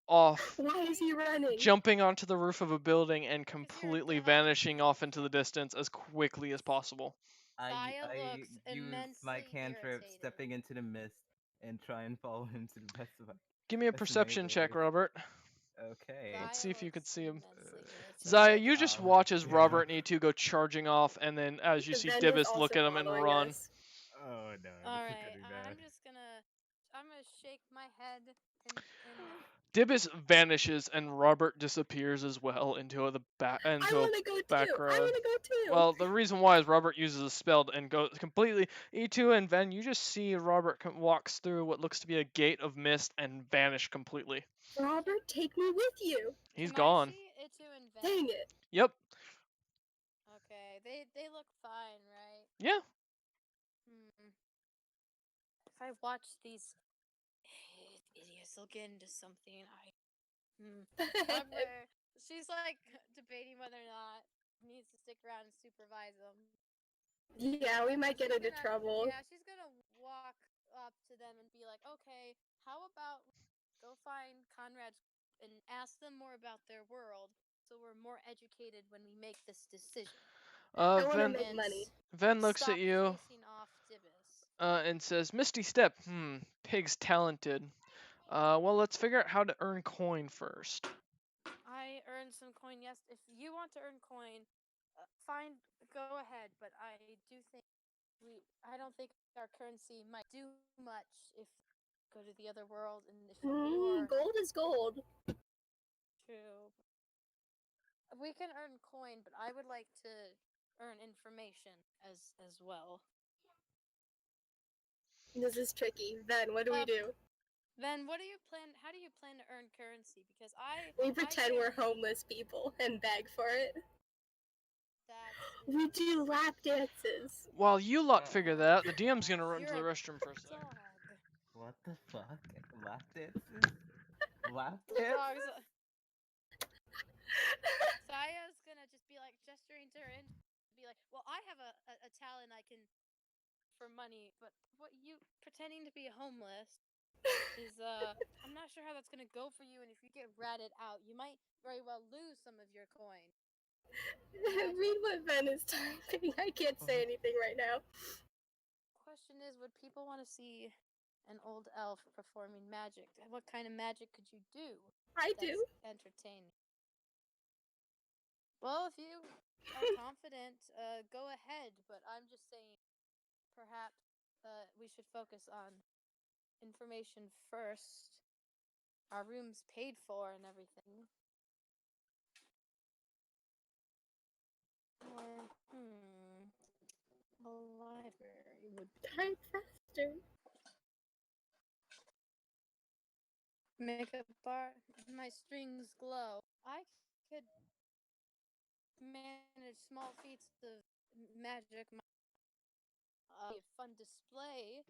off, Why is he running? jumping onto the roof of a building and completely vanishing off into the distance as quickly as possible. Zaya I looks use my immensely cantrip, irritated. stepping into the mist, and try and follow him to the best of my. Give me a That's my perception check, ability. Robert. Okay. Let's Zaya see if you looks can see him. immensely irritated. Zaya, you just watch as yeah. Robert and E2 go charging off, and then as you see Ven is Dibus also look at him and following run. us. Oh no. All this is right, gonna be bad. I'm gonna shake my head and Dibus vanishes and Robert disappears as well into the back I into a want to go back too. I road. want to go too. Well, the reason why is Robert uses a spell and goes completely. E2 and Ven, you just see Robert walks through what looks to be a gate of mist and vanish completely. Robert, take me with you. He's Can gone. I see Itu and Ben? Dang it. Yep. Okay, they look fine, right? Yeah. If I watch these idiots, they'll get into something. However, she's like debating whether or not he needs to stick around and supervise them. Yeah, we might get She's into gonna- trouble. Yeah, she's gonna walk up to them and be like, "Okay, how about go find Conrad's and ask them more about their world, so we're more educated when we make this decision." I want to Ven, make money. Ven looks Stop at you chasing off Dibus. and says, Misty Step, pig's talented. Well, let's figure out how to earn coin first. I earned some coin. Yes, if you want to earn coin, fine, go ahead. But I do think I don't think our currency might do much if go to the other world and if you're Gold is gold. true. We can earn coin, but I would like to earn information as well. This is tricky. Then what do we do? Then what do you plan? How do you plan to earn currency? Because We pretend we're can- homeless people and beg for it. That's We do lap dances. While you lot figure that out, the DM's gonna run to You're the a restroom for a sec. dog. What the fuck? Lap dances? Lap The dances? dog's. Saya's gonna just be like gesturing to her and be like, "Well, I have a talent I can for money, but what you pretending to be homeless is I'm not sure how that's gonna go for you. And if you get ratted out, you might very well lose some of your coin." Read what Ben is typing. I can't say anything right now. Question is, would people want to see an old elf performing magic? What kind of magic could you do? I that's do. entertaining? Well, if you are confident, go ahead. But I'm just saying, perhaps we should focus on information first. Our room's paid for and everything. Or, a library would Type faster. make a bar. My strings glow. I could manage small feats of magic. A fun display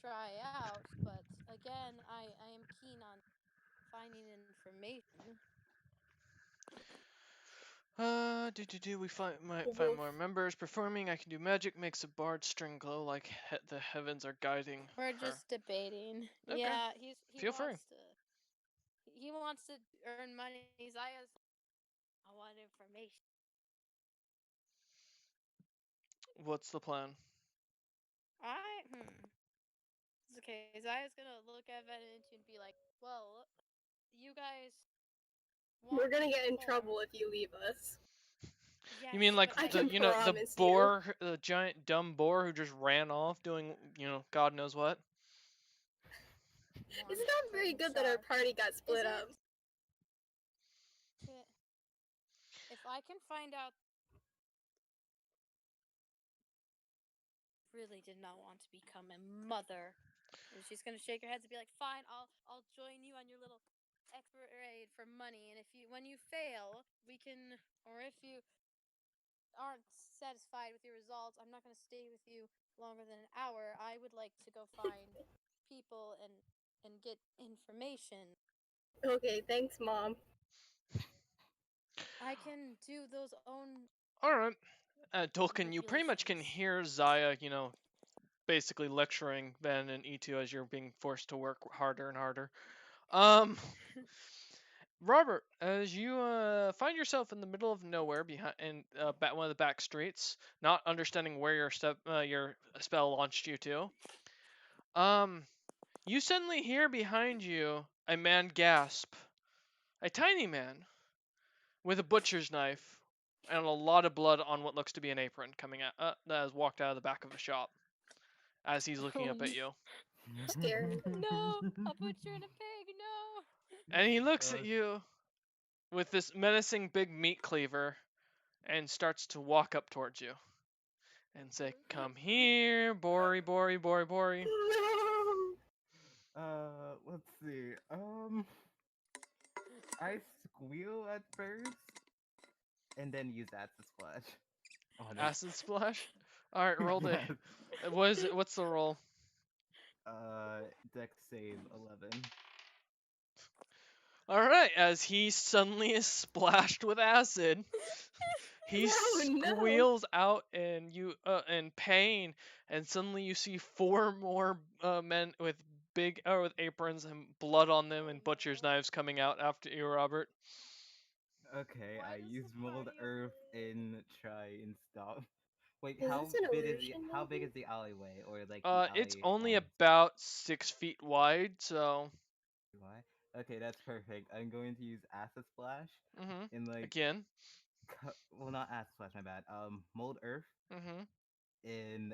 try out, but again, I am keen on finding information. We might find more members. Performing, I can do magic, makes a bard string glow like the heavens are guiding We're her. just debating. Okay. Yeah, he Feel wants free. he wants to earn money. Zaya's I want information. What's the plan? It's okay. Zaya's gonna look at Venant and be like, "Well, you guys. We're gonna get in perform." trouble if you leave us. Yes, You mean like but I the can the promise you. boar, the giant dumb boar who just ran off doing God knows what? One It's not very certain good that our shark. party got split Is up. If I can find out, really did not want to become a mother. And she's gonna shake her head and be like, "Fine, I'll join you on your little expert raid for money. And when you fail, we can, or if you aren't satisfied with your results, I'm not gonna stay with you longer than an hour. I would like to go find people and get information. Okay, thanks, Mom. I can do those own." Alright. Tolkien, you pretty much can Manipulations. hear Zaya, basically lecturing Ben and E2 as you're being forced to work harder and harder. Robert, as you find yourself in the middle of nowhere behind in one of the back streets, not understanding where your spell launched you to, you suddenly hear behind you a man gasp, a tiny man with a butcher's knife and a lot of blood on what looks to be an apron coming out that has walked out of the back of a shop as he's looking up at you. Scary. No, a butcher and a pig. No. And he looks at you with this menacing big meat cleaver and starts to walk up towards you and say, "Come here, Bori, Bori, Bori, Bori." No. Let's see. I squeal at first, and then use acid splash. On it. Acid splash. All right, roll the. Yes. What is it? What's the roll? Dex save 11. All right, as he suddenly is splashed with acid, he Oh, no. squeals out in pain, and suddenly you see 4 more men with with aprons and blood on them and butcher's knives coming out after you, Robert. Okay, Why I does use the mold party earth over? and try and stop. Wait, Is this an illusion, how big maybe? is the alleyway or like the It's alley only ends? about 6 feet wide, so Why? Okay, that's perfect. I'm going to use acid splash in like again. well, not acid splash, my bad. Mold earth in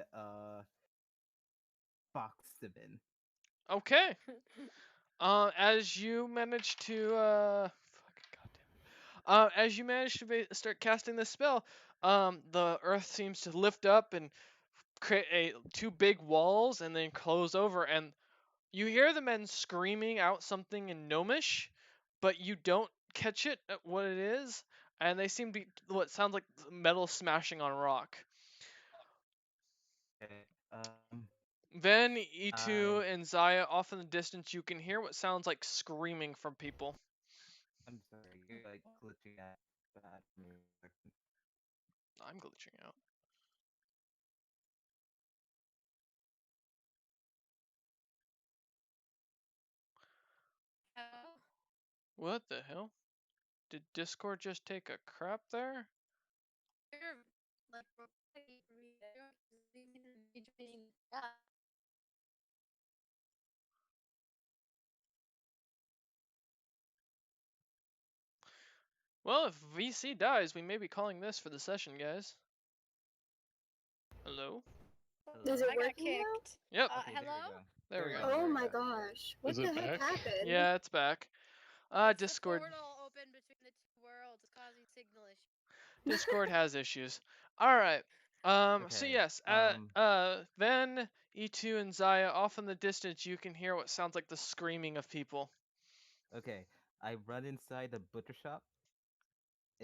box bin. Okay. As you manage to fucking as you manage to start casting this spell, the earth seems to lift up and create 2 big walls and then close over, and you hear the men screaming out something in Gnomish, but you don't catch it at what it is, and they seem to be what sounds like metal smashing on rock. Okay. Then E2 I and Zaya, off in the distance, you can hear what sounds like screaming from people. I'm sorry, you're like glitching out bad for me. I'm glitching out. Oh, What the hell? Did Discord just take a crap there? you're like rejoining. Yeah. Well, if VC dies, we may be calling this for the session, guys. Hello? Is I it got working now? kicked. Yep, Okay, there we Hello? go. there we There go. we Oh my go. gosh. What Is the it heck back? happened? Yeah, it's back. It's Discord. The portal opened between the 2 worlds, causing signal issues. Discord has issues. All right. So Okay. yes, then E2 and Zaya, off in the distance, you can hear what sounds like the screaming of people. Okay. I run inside the butcher shop.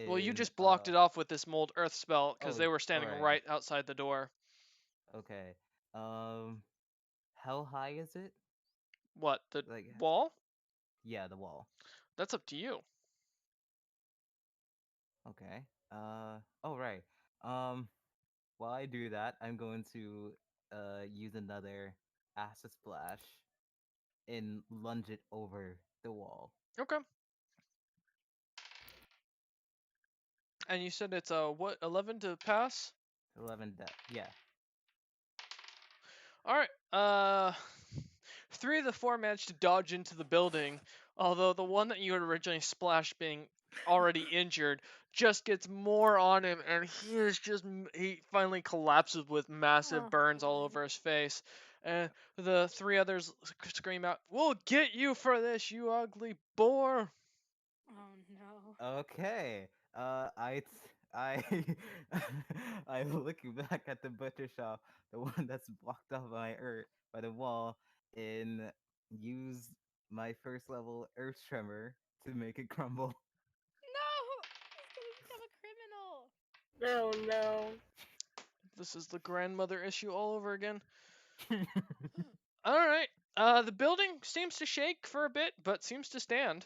Well, you In just blocked it off with this mold earth spell because oh, they were standing alright. right outside the door. Okay. How high is it? What, the Like, wall? yeah, the wall. That's up to you. Okay. Oh right. While I do that, I'm going to use another acid splash and lunge it over the wall. Okay. And you said it's what, 11 to pass? 11 yeah. All right. 3 of the 4 managed to dodge into the building, although the one that you had originally splashed, being already injured, just gets more on him, and he finally collapses with massive Oh, burns all boy. over his face. And the 3 others scream out, "We'll get you for this, you ugly boar!" Oh no. Okay. I I look back at the butcher shop, the one that's blocked off by earth by the wall, and use my first level earth tremor to make it crumble. No! He's gonna become a criminal! Oh no. This is the grandmother issue all over again. All right. The building seems to shake for a bit, but seems to stand.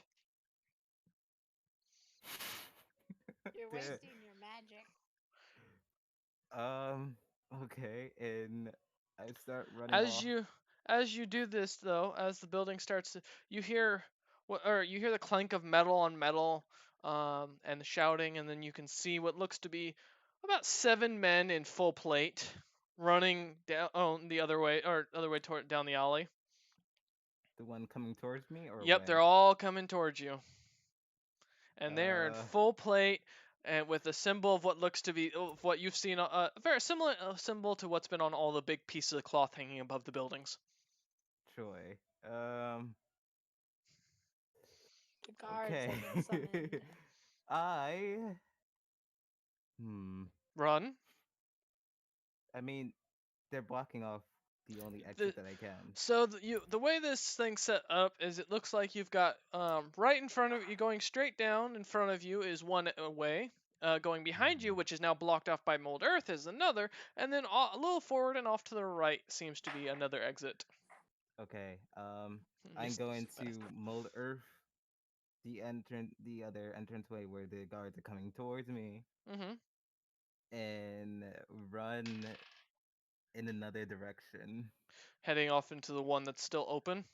You're Damn. wasting your magic. Okay, and I start running As off. you do this, though, as the building starts to, you hear you hear the clank of metal on metal, and the shouting, and then you can see what looks to be about 7 men in full plate running down the other way, or other way toward down the alley. The one coming towards me or Yep, they're away? all coming towards you, and they're in Uh, full plate and with a symbol of what looks to be of what you've seen, very similar symbol to what's been on all the big pieces of cloth hanging above the buildings. Troy. The guards Okay. have been summoned. I. Run. I mean, they're blocking off the only The, exit that I can. so the way this thing's set up is it looks like you've got right in front of you, going straight down in front of you is one way, going behind you, which is now blocked off by Mold Earth, is another, and then a little forward and off to the right seems to be another exit. Okay. I'm This going is to fast. Mold Earth, the other entranceway where the guards are coming towards me, and run in another direction. Heading off into the one that's still open.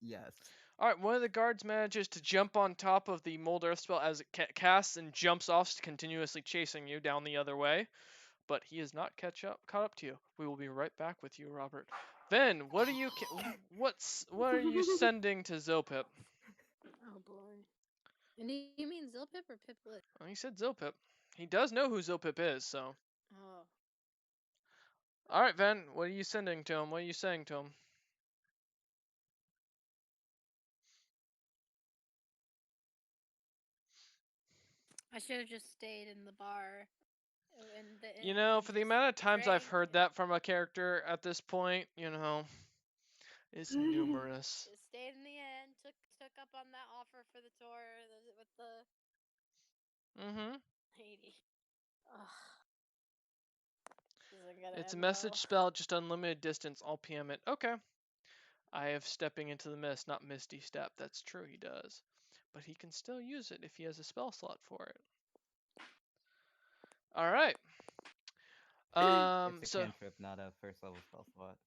Yes. All right, one of the guards manages to jump on top of the Mold Earth spell as it casts and jumps off, continuously chasing you down the other way. But he is not caught up to you. We will be right back with you, Robert. Then, what are you what are you sending to Zilpip? Oh boy. And you mean Zilpip or Piplet? Well, he said Zilpip. He does know who Zilpip is, so. Oh. All right, Ven, what are you sending to him? What are you saying to him? I should have just stayed in the bar. You know, for the amount of times I've heard that from a character at this point, you know, it's numerous. Just stayed in the end. Took up on that offer for the tour with the lady. Ugh. It's a message spell, just unlimited distance. All PM it. Okay. I have stepping into the mist, not Misty Step. That's true, he does. But he can still use it if he has a spell slot for it. All right. It's a cantrip, not a first level spell slot.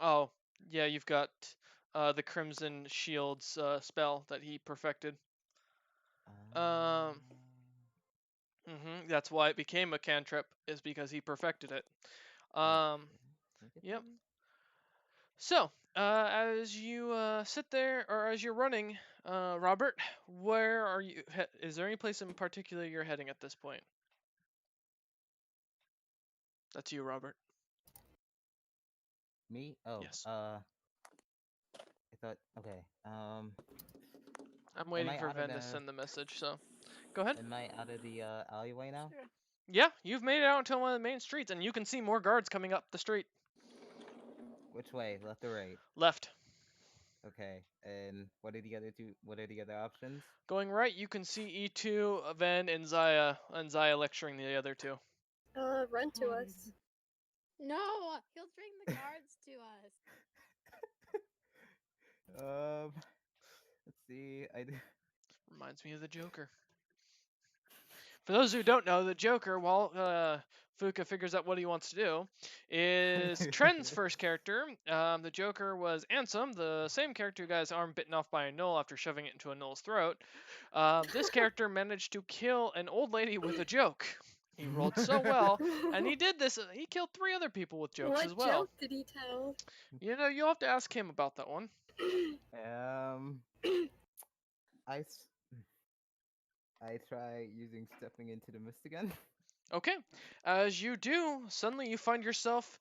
Oh, yeah, you've got the Crimson Shields spell that he perfected. That's why it became a cantrip, is because he perfected it. Yep. So, as you sit there, or as you're running, Robert, where are you? Is there any place in particular you're heading at this point? That's you, Robert. Me? Oh, yes. I thought. Okay. I'm waiting for Ven to send the message. So, go ahead. Am I out of the alleyway now? Sure. Yeah, you've made it out into one of the main streets, and you can see more guards coming up the street. Which way? Left or right? Left. Okay. And what are the other two? What are the other options? Going right, you can see E2, Ven, and Zaya lecturing the other two. Run to us. No, he'll bring the guards to us. Let's see. Reminds me of the Joker. For those who don't know, the Joker, while Fuka figures out what he wants to do, is Tren's first character. The Joker was Ansem, the same character who got his arm bitten off by a gnoll after shoving it into a gnoll's throat. This character managed to kill an old lady with a joke. He rolled so well, and he did this. He killed 3 other people with jokes as well. What joke did he tell? You know, you'll have to ask him about that one. I try using stepping into the mist again. Okay. As you do, suddenly you find yourself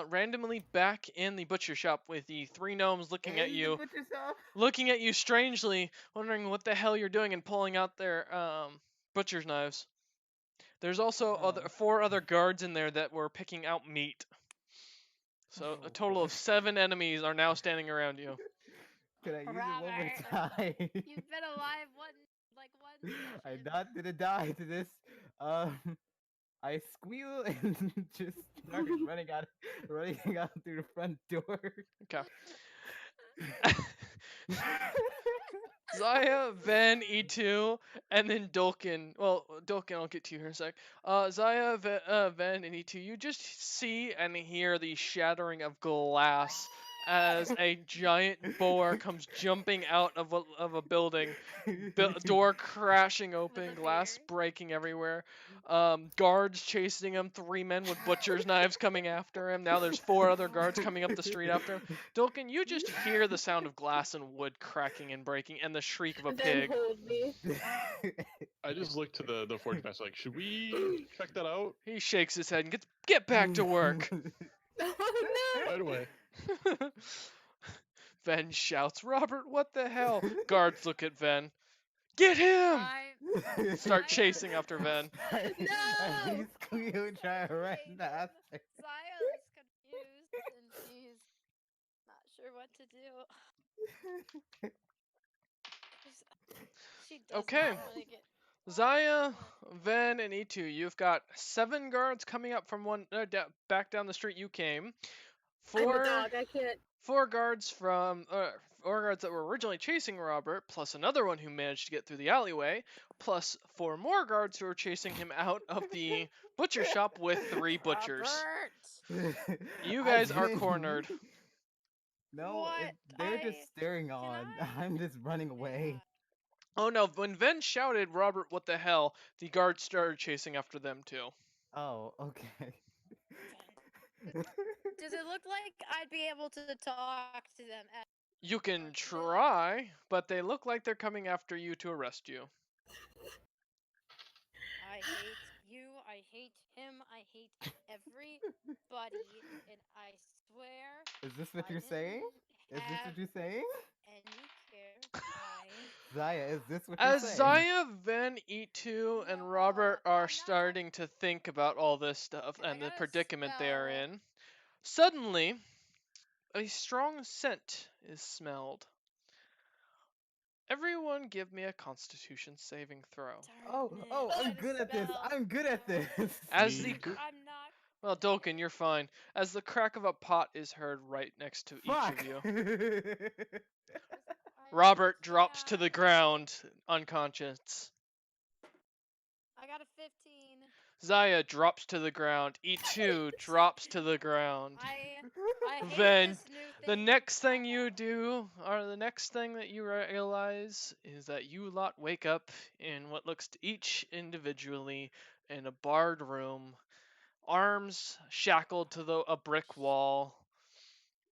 randomly back in the butcher shop with the 3 gnomes looking at you. Looking at you strangely, wondering what the hell you're doing and pulling out their butcher's knives. There's also 4 other guards in there that were picking out meat. So a total of 7 enemies are now standing around you. Can I use it one more time? You've been alive one I'm not gonna die to this. I squeal and just start running out through the front door. Okay. Zaya, Ven, E2, and then Dulkin. Well, Dulkin, I'll get to you here in a sec. Zaya, Ven, and E2, you just see and hear the shattering of glass as a giant boar comes jumping out of a building, door crashing open, glass breaking everywhere, guards chasing him, 3 men with butcher's knives coming after him. Now there's 4 other guards coming up the street after him. Dulkin, you just hear the sound of glass and wood cracking and breaking and the shriek of a pig. I just look to the forge master like, should we check that out? He shakes his head and get back to work. Oh no! Right away. Ven shouts, Robert, what the hell? Guards look at Ven. Get him! Start chasing after Ven. No! He's squeal trying to run after. Zaya is confused and she's not sure what to do. She does Okay. not want to get Zaya, Ven, and E2, you've got 7 guards coming up from back down the street you came. I'm a Four, dog. I can't. 4 guards from 4 guards that were originally chasing Robert, plus another one who managed to get through the alleyway, plus 4 more guards who were chasing him out of the butcher shop with 3 butchers. Robert! You I guys are didn't- cornered. No, What? they're just I- staring can on. I- I'm just running away. Oh no, when Ven shouted, Robert, what the hell, the guards started chasing after them too. Oh, okay. Does it look like I'd be able to talk to them? You can Or- try, but they look like they're coming after you to arrest you. I hate you. I hate him. I hate everybody. And I swear. Is this what I you're saying? didn't Is this have what you're saying? any care. I Zaya, is this what you're As saying? Zaya, Ven, E2, and No, Robert I'm are not starting to think about all this stuff I and the got a predicament they are spell. in, suddenly, a strong scent is smelled. Everyone give me a constitution saving throw. Oh, Darkness. I'm Got a good at this. spell. I'm good at this. As Me the too. I'm not. Well, Dolkin, you're fine. As the crack of a pot is heard right next to each Fuck. of you. I Robert drops to can't. the ground, unconscious. I got a 15. Zaya drops to the ground. E2 drops to the ground. I hate Then, this new thing. The next thing I you have. do, or the next thing that you realize, is that you lot wake up in what looks to each individually in a barred room, arms shackled to a brick wall,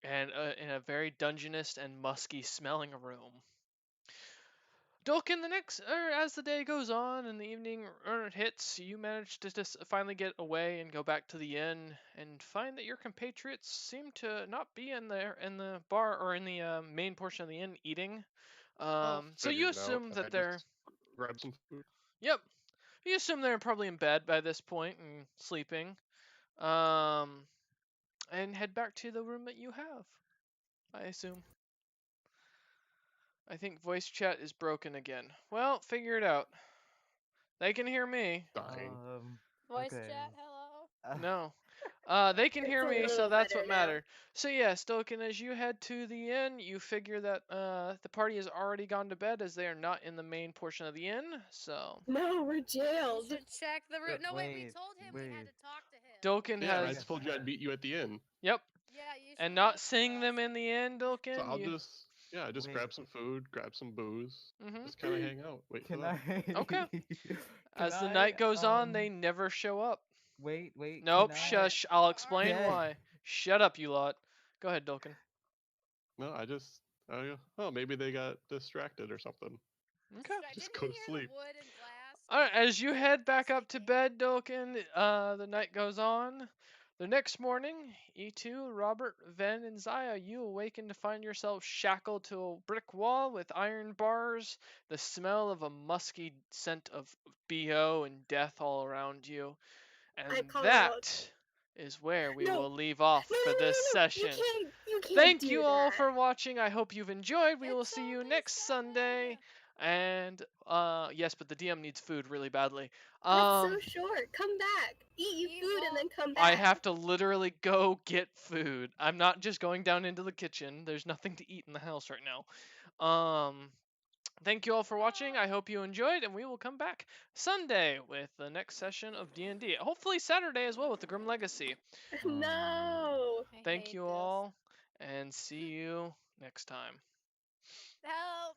and in a very dungeonous and musky smelling room. Dolkin, as the day goes on and the evening hits, you manage to just finally get away and go back to the inn and find that your compatriots seem to not be in the bar or in the main portion of the inn eating. So you Figured it out, assume and that I they're just grab some food. yep. You assume they're probably in bed by this point and sleeping. And head back to the room that you have. I assume. I think voice chat is broken again. Well, figure it out. They can hear me. Dying. Voice okay. chat, hello? No. They can It's hear a me, so little that's better what now. mattered. So yeah, Stoken, as you head to the inn, you figure that the party has already gone to bed as they are not in the main portion of the inn. So No, we're You jailed. should check the room. No, wait, we Wait, told him we had wait. to talk to him. Dolkin Yeah, I has just told you I'd meet you at the inn. yep, Yeah, you should and wait not for seeing them us. in the inn, Dolkin. So I'll you... just Wait. grab some food, grab some booze, Mhm. just kind of hang out, wait for Can them. I? Okay. Can As the I, night goes on, they never show up. Wait. Nope, Can I- shush. I'll explain Okay. why. Shut up, you lot. Go ahead, Dolkin. No, oh, maybe they got distracted or something. Okay. Just Didn't go we to hear sleep. The wood and glass? Alright, as you head back up to Sleeping. bed, Dolkin, the night goes on. The next morning, E2, Robert, Ven, and Zaya, you awaken to find yourself shackled to a brick wall with iron bars, the smell of a musky scent of BO and death all around you. I And call that out. is where we No. will leave off No, for no, this no, no. session. You can't Thank do you all that. for watching. I hope you've enjoyed. We will It's see you only next 7. Sunday. And yes, but the DM needs food really badly. That's so short. Come back. Eat your Eat food and all- then come back. I have to literally go get food. I'm not just going down into the kitchen. There's nothing to eat in the house right now. Thank you all for watching. I hope you enjoyed, and we will come back Sunday with the next session of D&D. Hopefully Saturday as well with the Grim Legacy. No. I Thank hate you this. all, and see you next time. Help!